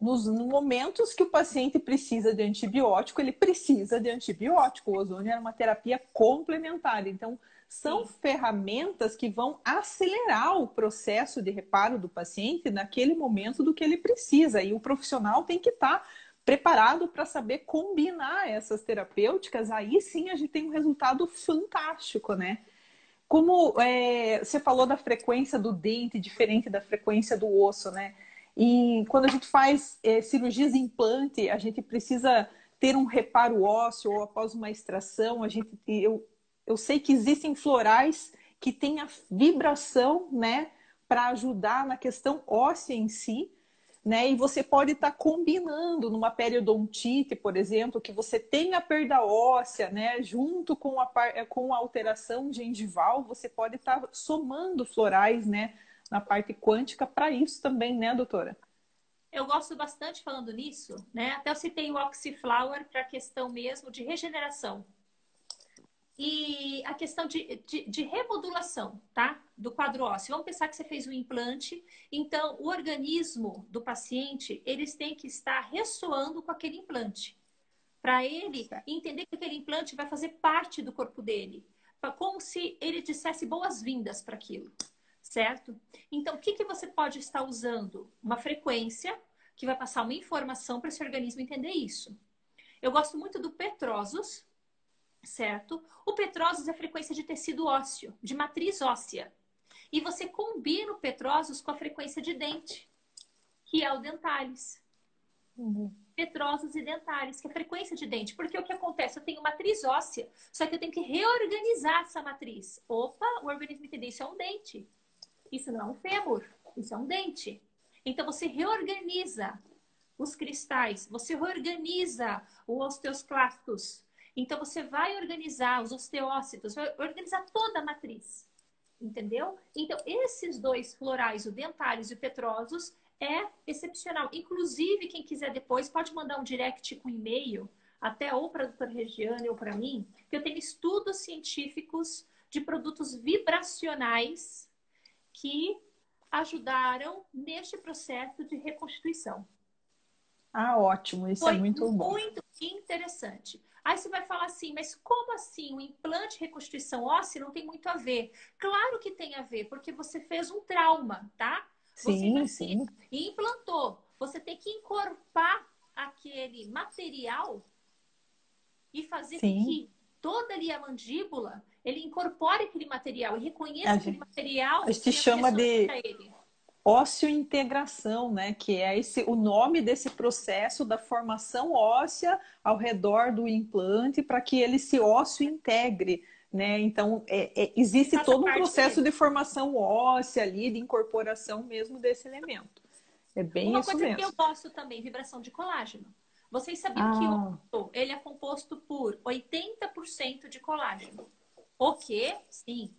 nos momentos que o paciente precisa de antibiótico, ele precisa de antibiótico. O ozônio é uma terapia complementar. Então, são ferramentas que vão acelerar o processo de reparo do paciente naquele momento do que ele precisa. E o profissional tem que estar preparado para saber combinar essas terapêuticas. Aí sim a gente tem um resultado fantástico, né? Como você falou da frequência do dente diferente da frequência do osso, né? E quando a gente faz cirurgias de implante, a gente precisa ter um reparo ósseo ou após uma extração. Eu sei que existem florais que têm a vibração, né, para ajudar na questão óssea em si, né? E você pode estar combinando numa periodontite, por exemplo, que você tem a perda óssea, né? Junto com a alteração gengival, você pode estar somando florais, né? Na parte quântica para isso também, né, doutora? Eu gosto bastante falando nisso, né? Até eu citei o Oxyflower para a questão mesmo de regeneração. E a questão de remodulação, tá? Do quadro ósseo. Vamos pensar que você fez um implante, então o organismo do paciente, eles têm que estar ressoando com aquele implante. Para ele entender que aquele implante vai fazer parte do corpo dele. Como se ele dissesse boas-vindas para aquilo, certo? Então, o que você pode estar usando? Uma frequência que vai passar uma informação para esse organismo entender isso. Eu gosto muito do Petrosus, certo? O Petrosus é a frequência de tecido ósseo, de matriz óssea. E você combina o Petrosus com a frequência de dente, que é o Dentalis. Petrosus e Dentalis, que é a frequência de dente. Porque o que acontece? Eu tenho matriz óssea, só que eu tenho que reorganizar essa matriz. Opa, o organismo entendeu, isso é um dente. Isso não é um fêmur, isso é um dente. Então você reorganiza os cristais, você reorganiza os osteoclastos. Então, você vai organizar os osteócitos, vai organizar toda a matriz. Entendeu? Então, esses dois florais, o dentários e o petrosos, é excepcional. Inclusive, quem quiser depois pode mandar um direct com e-mail, até ou para a doutora Regiane ou para mim, que eu tenho estudos científicos de produtos vibracionais que ajudaram neste processo de reconstituição. Ah, ótimo, isso é Foi muito bom. muito interessante. Aí você vai falar assim, mas como assim? O implante e reconstituição óssea não tem muito a ver. Claro que tem a ver, porque você fez um trauma, tá? Você Sim, imagina sim, e implantou. Você tem que encorpar aquele material e fazer com sim. que toda ali a mandíbula, ele incorpore aquele material e A reconheça aquele gente, material a gente sem chama agressões de a ele. ósseo-integração, né? Que é o nome desse processo da formação óssea ao redor do implante para que ele se ósseo integre, né? Então, E existe faça todo um parte processo dele. de formação óssea ali, de incorporação mesmo desse elemento. É bem Uma isso coisa que eu mesmo. gosto também, vibração de colágeno. Vocês sabiam que o Ah, osso, ele é composto por 80% de colágeno. O quê? Sim.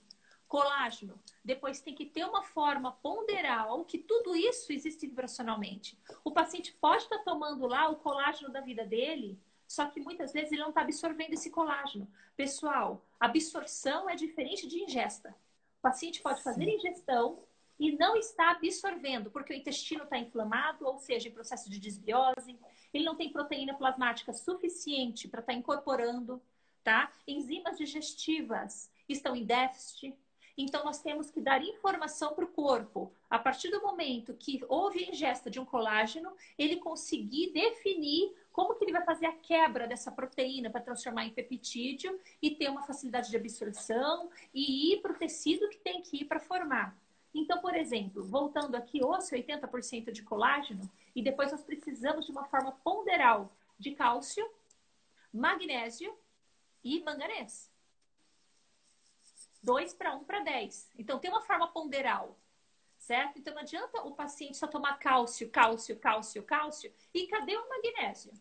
Colágeno. Depois tem que ter uma forma ponderal, que tudo isso existe vibracionalmente. O paciente pode estar tomando lá o colágeno da vida dele, só que muitas vezes ele não está absorvendo esse colágeno. Pessoal, absorção é diferente de ingesta. O paciente pode fazer sim. ingestão e não está absorvendo, porque o intestino está inflamado, ou seja, em processo de desbiose, ele não tem proteína plasmática suficiente para estar incorporando, tá? Enzimas digestivas estão em déficit. Então, nós temos que dar informação para o corpo. A partir do momento que houve a ingesta de um colágeno, ele conseguir definir como que ele vai fazer a quebra dessa proteína para transformar em peptídeo e ter uma facilidade de absorção e ir para o tecido que tem que ir para formar. Então, por exemplo, voltando aqui, osso 80% de colágeno, e depois nós precisamos de uma forma ponderal de cálcio, magnésio e manganês. 2 para 1 para 10. Então, tem uma forma ponderal, certo? Então, não adianta o paciente só tomar cálcio, cálcio, cálcio, cálcio. E cadê o magnésio?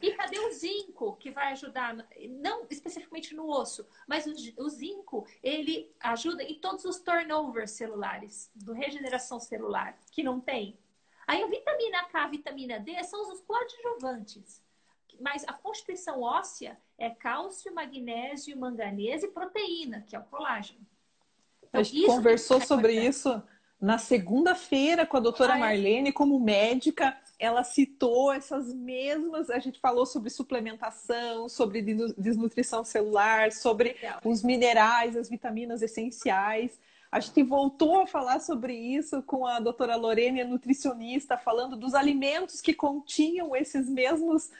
E cadê o zinco, que vai ajudar, não especificamente no osso, mas o zinco, ele ajuda em todos os turnovers celulares, do regeneração celular, que não tem. Aí a vitamina K, a vitamina D são os coadjuvantes. Mas a constituição óssea é cálcio, magnésio, manganês e proteína, que é o colágeno. A Então, gente isso tem que conversou ficar sobre importante. isso na segunda-feira com a doutora Ah, é? Marlene, como médica, ela citou essas mesmas. A gente falou sobre suplementação, sobre desnutrição celular, sobre Legal. os minerais, as vitaminas essenciais. A gente voltou a falar sobre isso com a doutora Lorene, a nutricionista, falando dos alimentos que continham esses mesmos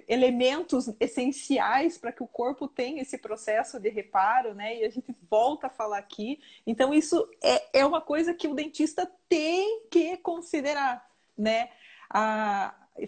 elementos essenciais para que o corpo tenha esse processo de reparo, né? E a gente volta a falar aqui. Então, isso é uma coisa que o dentista tem que considerar, né?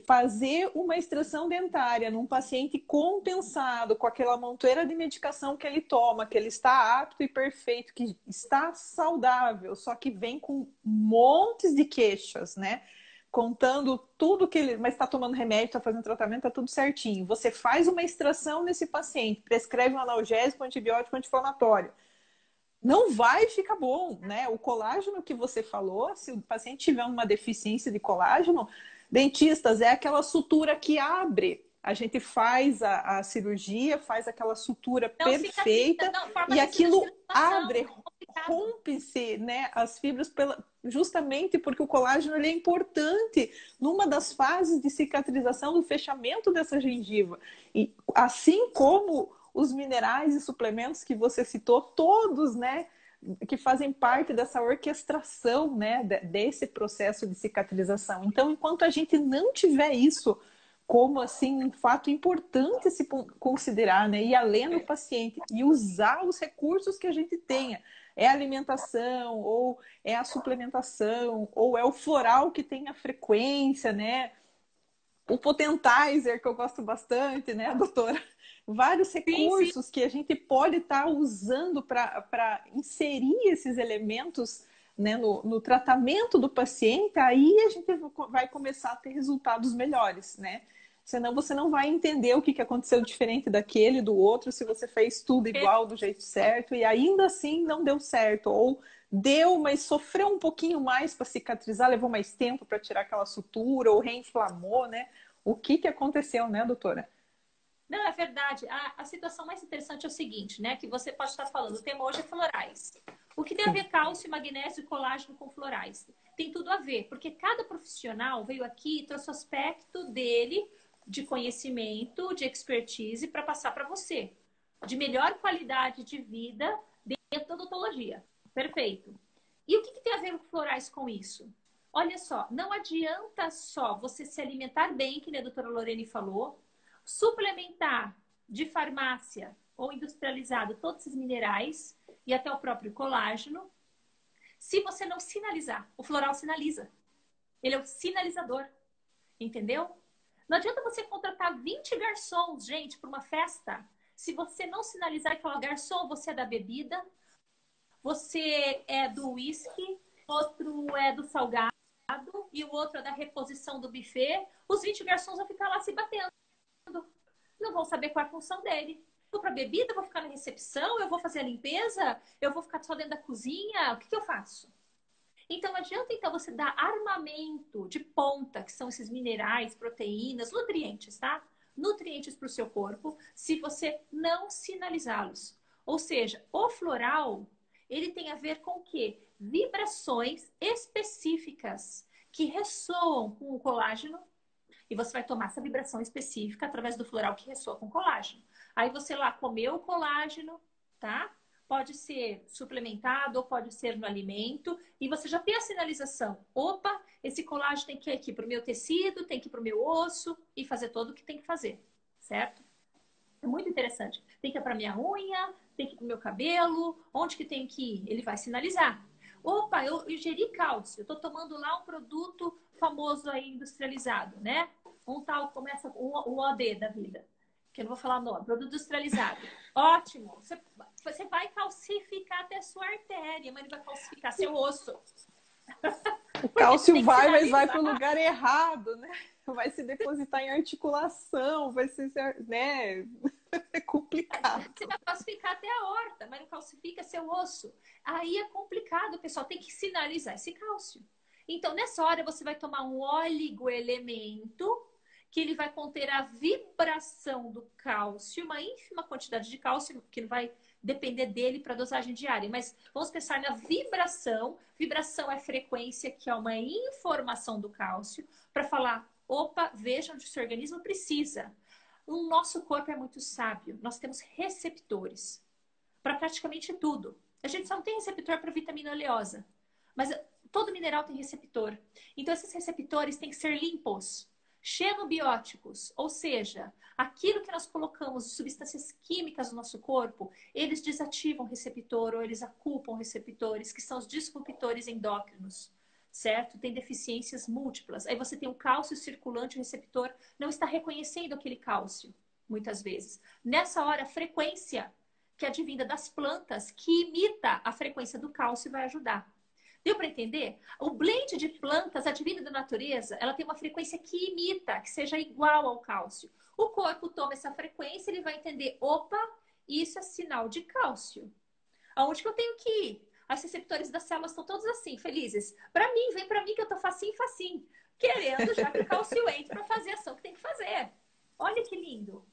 Fazer uma extração dentária num paciente compensado com aquela montoeira de medicação que ele toma, que ele está apto e perfeito, que está saudável, só que vem com montes de queixas, né? Contando tudo que ele... Mas está tomando remédio, está fazendo tratamento, está tudo certinho. Você faz uma extração nesse paciente, prescreve um analgésico, antibiótico, anti-inflamatório. Não vai ficar bom, né? O colágeno que você falou, se o paciente tiver uma deficiência de colágeno, dentistas, é aquela sutura que abre. A gente faz a cirurgia, faz aquela sutura Não cicatriza, perfeita não, forma e tecido de aquilo inflamação, abre, é complicado. rompe-se, né, as fibras justamente porque o colágeno ele é importante numa das fases de cicatrização do fechamento dessa gengiva. E assim como os minerais e suplementos que você citou, todos, né, que fazem parte dessa orquestração, né, desse processo de cicatrização. Então, enquanto a gente não tiver isso como assim um fato importante a se considerar, né, ir além do paciente e usar os recursos que a gente tenha, é a alimentação, ou é a suplementação, ou é o floral que tem a frequência, né? O potentizer, que eu gosto bastante, né, doutora? Vários Sim, sim. recursos que a gente pode estar usando para inserir esses elementos, né, no tratamento do paciente, aí a gente vai começar a ter resultados melhores, né? Senão você não vai entender o que aconteceu diferente daquele, do outro, se você fez tudo igual, do jeito certo, e ainda assim não deu certo. Ou deu, mas sofreu um pouquinho mais para cicatrizar, levou mais tempo para tirar aquela sutura, ou reinflamou, né? O que aconteceu, né, doutora? Não, é verdade. A situação mais interessante é o seguinte, né? Que você pode estar falando, o tema hoje é florais. O que tem a Sim. ver cálcio, magnésio e colágeno com florais? Tem tudo a ver, porque cada profissional veio aqui e trouxe o aspecto dele de conhecimento, de expertise para passar para você. De melhor qualidade de vida dentro da odontologia. Perfeito. E o que tem a ver com florais com isso? Olha só, não adianta só você se alimentar bem, que nem a doutora Lorene falou, suplementar de farmácia ou industrializado todos esses minerais e até o próprio colágeno, se você não sinalizar. O floral sinaliza. Ele é o sinalizador. Entendeu? Não adianta você contratar 20 garçons, gente, para uma festa. Se você não sinalizar que, ó, garçom, você é da bebida, você é do uísque, outro é do salgado e o outro é da reposição do buffet, os 20 garçons vão ficar lá se batendo. Não vão saber qual é a função dele. Vou para bebida, vou ficar na recepção, eu vou fazer a limpeza, eu vou ficar só dentro da cozinha, o que eu faço? Então, não adianta então você dar armamento de ponta, que são esses minerais, proteínas, nutrientes, tá? Nutrientes para o seu corpo, se você não sinalizá-los. Ou seja, o floral, ele tem a ver com o quê? Vibrações específicas que ressoam com o colágeno, e você vai tomar essa vibração específica através do floral que ressoa com colágeno. Aí você lá comeu o colágeno, tá? Pode ser suplementado ou pode ser no alimento. E você já tem a sinalização. Opa, esse colágeno tem que ir aqui para o meu tecido, tem que ir para o meu osso e fazer todo o que tem que fazer, certo? É muito interessante. Tem que ir para minha unha, tem que ir para o meu cabelo, onde que tem que ir? Ele vai sinalizar. Opa, eu ingeri cálcio, eu estou tomando lá um produto famoso aí industrializado, né? Um tal, começa o OD da vida, que eu não vou falar o nome, produto industrializado. Ótimo, você vai calcificar até a sua artéria, mas ele vai calcificar seu osso. O cálcio vai, mas vai para o lugar errado, né? Vai se depositar em articulação, vai ser, né? É complicado. Você vai calcificar até a horta, mas não calcifica seu osso. Aí é complicado, pessoal. Tem que sinalizar esse cálcio. Então, nessa hora, você vai tomar um oligoelemento, que ele vai conter a vibração do cálcio, uma ínfima quantidade de cálcio, que não vai depender dele para dosagem diária. Mas vamos pensar na vibração. Vibração é frequência, que é uma informação do cálcio, para falar, opa, veja onde o seu organismo precisa. O nosso corpo é muito sábio. Nós temos receptores para praticamente tudo. A gente só não tem receptor para vitamina oleosa. Mas todo mineral tem receptor. Então, esses receptores têm que ser limpos. Xenobióticos, ou seja, aquilo que nós colocamos de substâncias químicas no nosso corpo, eles desativam o receptor ou eles acupam receptores, que são os disruptores endócrinos, certo? Tem deficiências múltiplas. Aí você tem o cálcio circulante, o receptor não está reconhecendo aquele cálcio, muitas vezes. Nessa hora, a frequência que é advinda das plantas, que imita a frequência do cálcio, vai ajudar. Deu para entender? O blend de plantas advinda da natureza, ela tem uma frequência que imita, que seja igual ao cálcio. O corpo toma essa frequência, ele vai entender, opa, isso é sinal de cálcio. Aonde que eu tenho que ir? Os receptores das células estão todos assim, felizes. Para mim, vem para mim que eu tô facinho, facinho. Querendo já que o cálcio entre para fazer a ação que tem que fazer. Olha que lindo.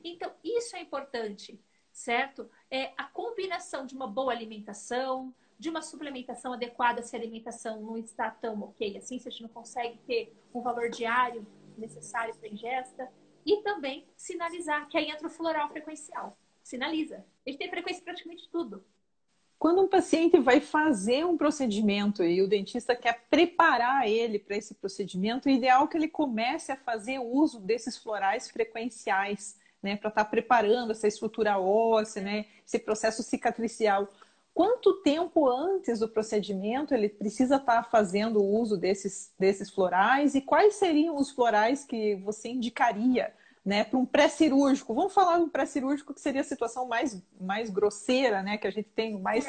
Então, isso é importante, certo? É a combinação de uma boa alimentação, de uma suplementação adequada se a alimentação não está tão ok assim, se a gente não consegue ter um valor diário necessário para ingesta. E também sinalizar, que aí entra o floral frequencial. Sinaliza. A gente tem frequência praticamente tudo. Quando um paciente vai fazer um procedimento e o dentista quer preparar ele para esse procedimento, o ideal é que ele comece a fazer uso desses florais frequenciais, né, para estar preparando essa estrutura óssea, né, esse processo cicatricial. Quanto tempo antes do procedimento ele precisa estar fazendo uso desses florais e quais seriam os florais que você indicaria, né, para um pré-cirúrgico? Vamos falar de um pré-cirúrgico que seria a situação mais grosseira, né, que a gente tem, mais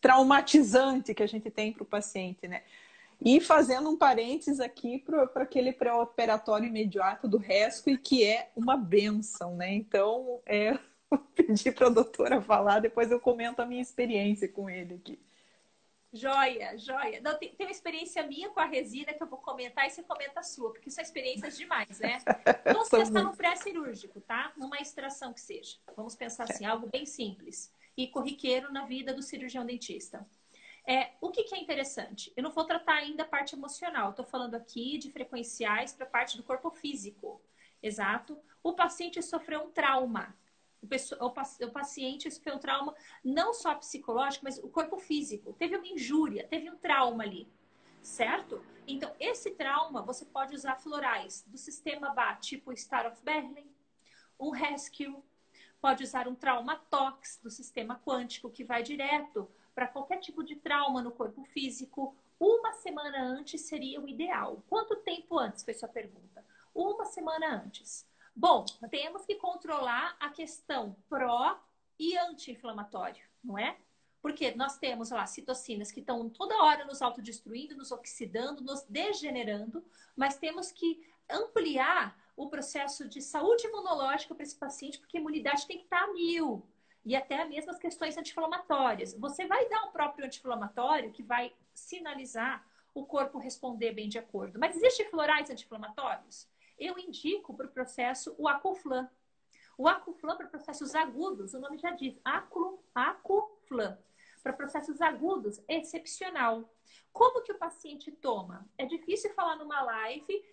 traumatizante que a gente tem para o paciente, né? E fazendo um parênteses aqui para aquele pré-operatório imediato do Rescue, que é uma bênção, né? Então, vou pedir para a doutora falar, depois eu comento a minha experiência com ele aqui. Joia, joia. Não, tem uma experiência minha com a resina que eu vou comentar e você comenta a sua, porque são experiências demais, né? Vamos pensar no pré-cirúrgico, tá? Numa extração que seja. Vamos pensar assim, algo bem simples e corriqueiro na vida do cirurgião dentista. O que é interessante? Eu não vou tratar ainda a parte emocional. Estou falando aqui de frequenciais para a parte do corpo físico. Exato. O paciente sofreu um trauma. O paciente sofreu um trauma não só psicológico, mas o corpo físico. Teve uma injúria, teve um trauma ali. Certo? Então, esse trauma, você pode usar florais do sistema BA, tipo Star of Berlin, um Rescue. Pode usar um Traumatox do sistema quântico, que vai direto para qualquer tipo de trauma no corpo físico. Uma semana antes seria o ideal. Quanto tempo antes? Foi sua pergunta. Uma semana antes. Bom, temos que controlar a questão pró e anti-inflamatório, não é? Porque nós temos lá citocinas que estão toda hora nos autodestruindo, nos oxidando, nos degenerando, mas temos que ampliar o processo de saúde imunológica para esse paciente, porque a imunidade tem que estar a 1000. E até mesmo as questões anti-inflamatórias. Você vai dar um próprio anti-inflamatório que vai sinalizar o corpo responder bem de acordo. Mas existem florais anti-inflamatórios? Eu indico para o processo o Acuflan. O Acuflan para processos agudos, o nome já diz, Acuflan. Para processos agudos, é excepcional. Como que o paciente toma? É difícil falar numa live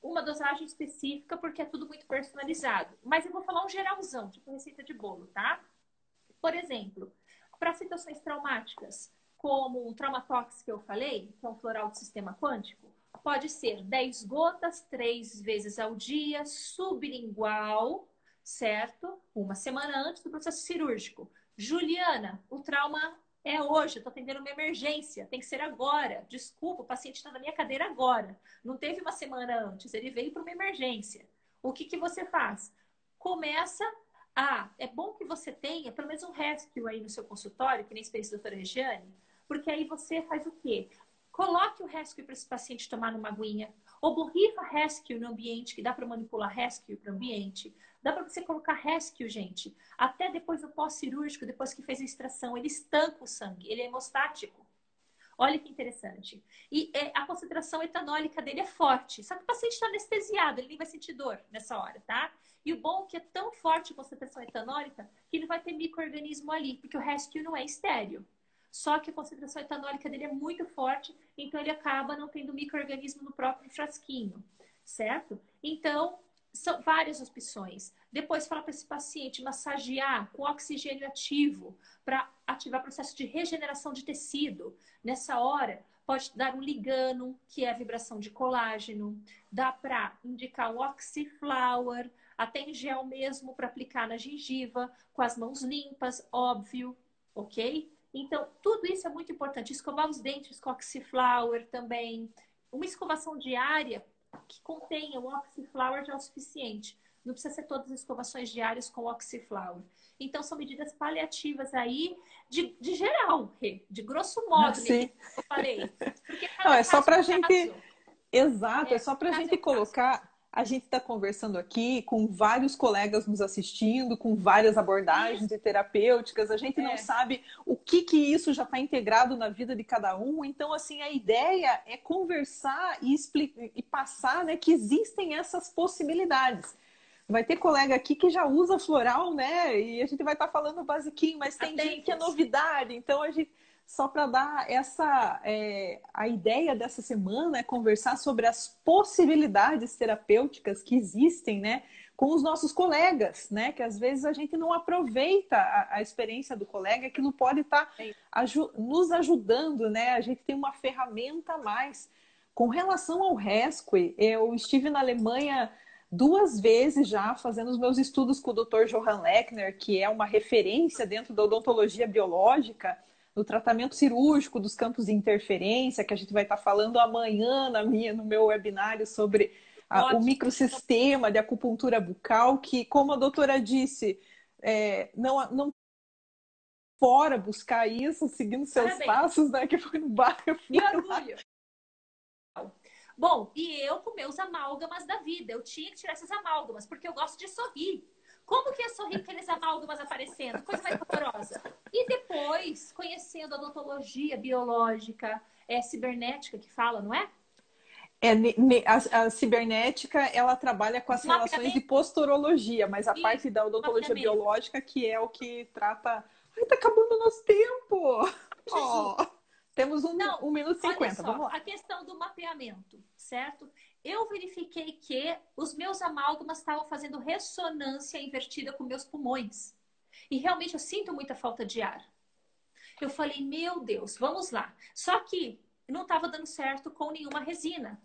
uma dosagem específica, porque é tudo muito personalizado. Mas eu vou falar um geralzão, tipo receita de bolo, tá? Por exemplo, para situações traumáticas, como o Traumatox que eu falei, que é um floral do sistema quântico, pode ser 10 gotas, 3 vezes ao dia, sublingual, certo? Uma semana antes do processo cirúrgico. Juliana, o trauma é hoje, eu estou atendendo uma emergência, tem que ser agora. Desculpa, o paciente está na minha cadeira agora. Não teve uma semana antes, ele veio para uma emergência. O que você faz? Começa é bom que você tenha pelo menos um rescue aí no seu consultório, que nem experiência da doutora Regiane, porque aí você faz o quê? Coloque o rescue para esse paciente tomar numa aguinha, ou borrifa rescue no ambiente, que dá para manipular rescue para o ambiente. Dá para você colocar rescue, gente, até depois do pós-cirúrgico, depois que fez a extração. Ele estanca o sangue, ele é hemostático. Olha que interessante. E a concentração etanólica dele é forte. Só que o paciente está anestesiado, ele nem vai sentir dor nessa hora, tá? E o bom é que é tão forte a concentração etanólica que ele vai ter micro-organismo ali, porque o rescue não é estéreo. Só que a concentração etanólica dele é muito forte, então ele acaba não tendo micro-organismo no próprio frasquinho, certo? Então, são várias opções. Depois, fala para esse paciente massagear com oxigênio ativo para ativar o processo de regeneração de tecido. Nessa hora, pode dar um ligano, que é a vibração de colágeno. Dá para indicar o Oxyflower, até em gel mesmo para aplicar na gengiva, com as mãos limpas, óbvio, ok? Então, tudo isso é muito importante. Escovar os dentes com Oxyflower também. Uma escovação diária que contenha o Oxyflower já é o suficiente. Não precisa ser todas as escovações diárias com Oxyflower. Então, são medidas paliativas aí de geral, de grosso modo, né, que eu falei. Porque Não, cada é só caso para a é um gente. caso. Exato, é só para a Caso gente é um caso. colocar. A gente está conversando aqui com vários colegas nos assistindo, com várias abordagens Isso, terapêuticas. A gente não é. sabe o que isso já está integrado na vida de cada um. Então, assim, a ideia é conversar e explicar e passar, né, que existem essas possibilidades. Vai ter colega aqui que já usa floral, né? E a gente vai estar falando basiquinho, mas tem gente que é Atentos. novidade. Então, a gente só para dar a ideia dessa semana é conversar sobre as possibilidades terapêuticas que existem, né, com os nossos colegas, né, que às vezes a gente não aproveita a experiência do colega, que não pode estar nos ajudando, né, a gente tem uma ferramenta a mais. Com relação ao Rescue, eu estive na Alemanha 2 vezes já fazendo os meus estudos com o Dr. Johann Lechner, que é uma referência dentro da odontologia biológica, no tratamento cirúrgico dos campos de interferência, que a gente vai estar falando amanhã no meu webinário sobre o Ótimo. microsistema de acupuntura bucal, que, como a doutora disse, não fora buscar isso, seguindo seus Parabéns. passos, né, que foi no bairro. Me orgulho. Bom, e eu com meus amálgamas da vida. Eu tinha que tirar esses amálgamas, porque eu gosto de sorrir. Como que é sorrir com aqueles amálgamas aparecendo? Coisa mais horrorosa. E depois, conhecendo a odontologia biológica, cibernética que fala, não é? A cibernética, ela trabalha com as relações de Mapeamento posturologia, mas a e parte da odontologia mapeamento. biológica, que é o que trata... Ai, tá acabando o nosso tempo! Jesus. Ó, temos Não, 1 minuto e olha 50, só, vamos lá. a questão do mapeamento, certo? Eu verifiquei que os meus amálgamas estavam fazendo ressonância invertida com meus pulmões. E realmente eu sinto muita falta de ar. Eu falei, meu Deus, vamos lá. Só que não estava dando certo com nenhuma resina.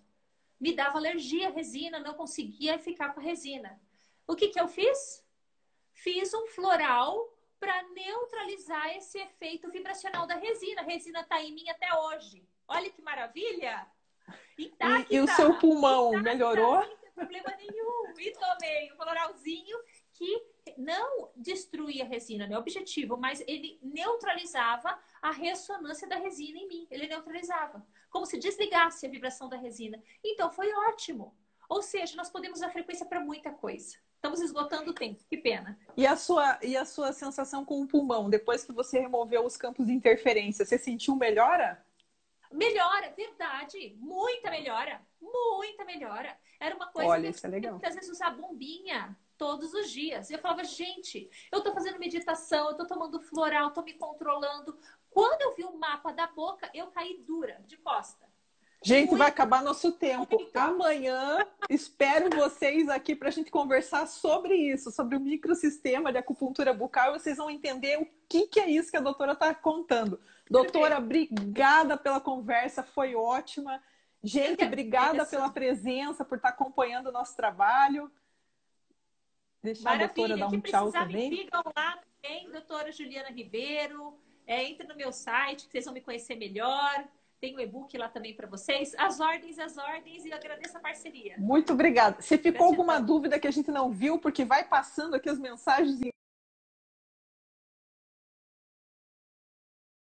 Me dava alergia à resina, não conseguia ficar com a resina. O que que eu fiz? Fiz um floral para neutralizar esse efeito vibracional da resina. A resina está em mim até hoje. Olha que maravilha! E o seu Intacta! pulmão Intacta, melhorou? sem ter problema nenhum. E tomei um floralzinho que não destruía a resina, não é objetivo, mas ele neutralizava a ressonância da resina em mim. Ele neutralizava, como se desligasse a vibração da resina. Então foi ótimo. Ou seja, nós podemos usar frequência para muita coisa. Estamos esgotando o tempo, que pena. E a sua sensação com o pulmão, depois que você removeu os campos de interferência, você sentiu melhora? Melhora, verdade. Muita melhora. Muita melhora. Era uma coisa que Olha, eu isso é tinha que legal. muitas vezes usar bombinha todos os dias. E eu falava, gente, eu tô fazendo meditação, eu tô tomando floral, tô me controlando. Quando eu vi o mapa da boca, eu caí dura, de costa. Gente, vai Muito, acabar nosso tempo. muito. Amanhã espero vocês aqui para a gente conversar sobre isso, sobre o microsistema de acupuntura bucal. E vocês vão entender o que é isso que a doutora está contando. Doutora, Perfeito. obrigada pela conversa, foi ótima. Eu que Gente, obrigada agradeço. pela presença, por estar acompanhando o nosso trabalho. Deixar a doutora Maravilha. dar Que um tchau precisar, me também. sigam lá também, doutora Juliana Ribeiro. Entre no meu site, que vocês vão me conhecer melhor. Tem o e-book lá também para vocês. As ordens, e eu agradeço a parceria. Muito obrigada. Se ficou alguma Gratidão. dúvida que a gente não viu, porque vai passando aqui as mensagens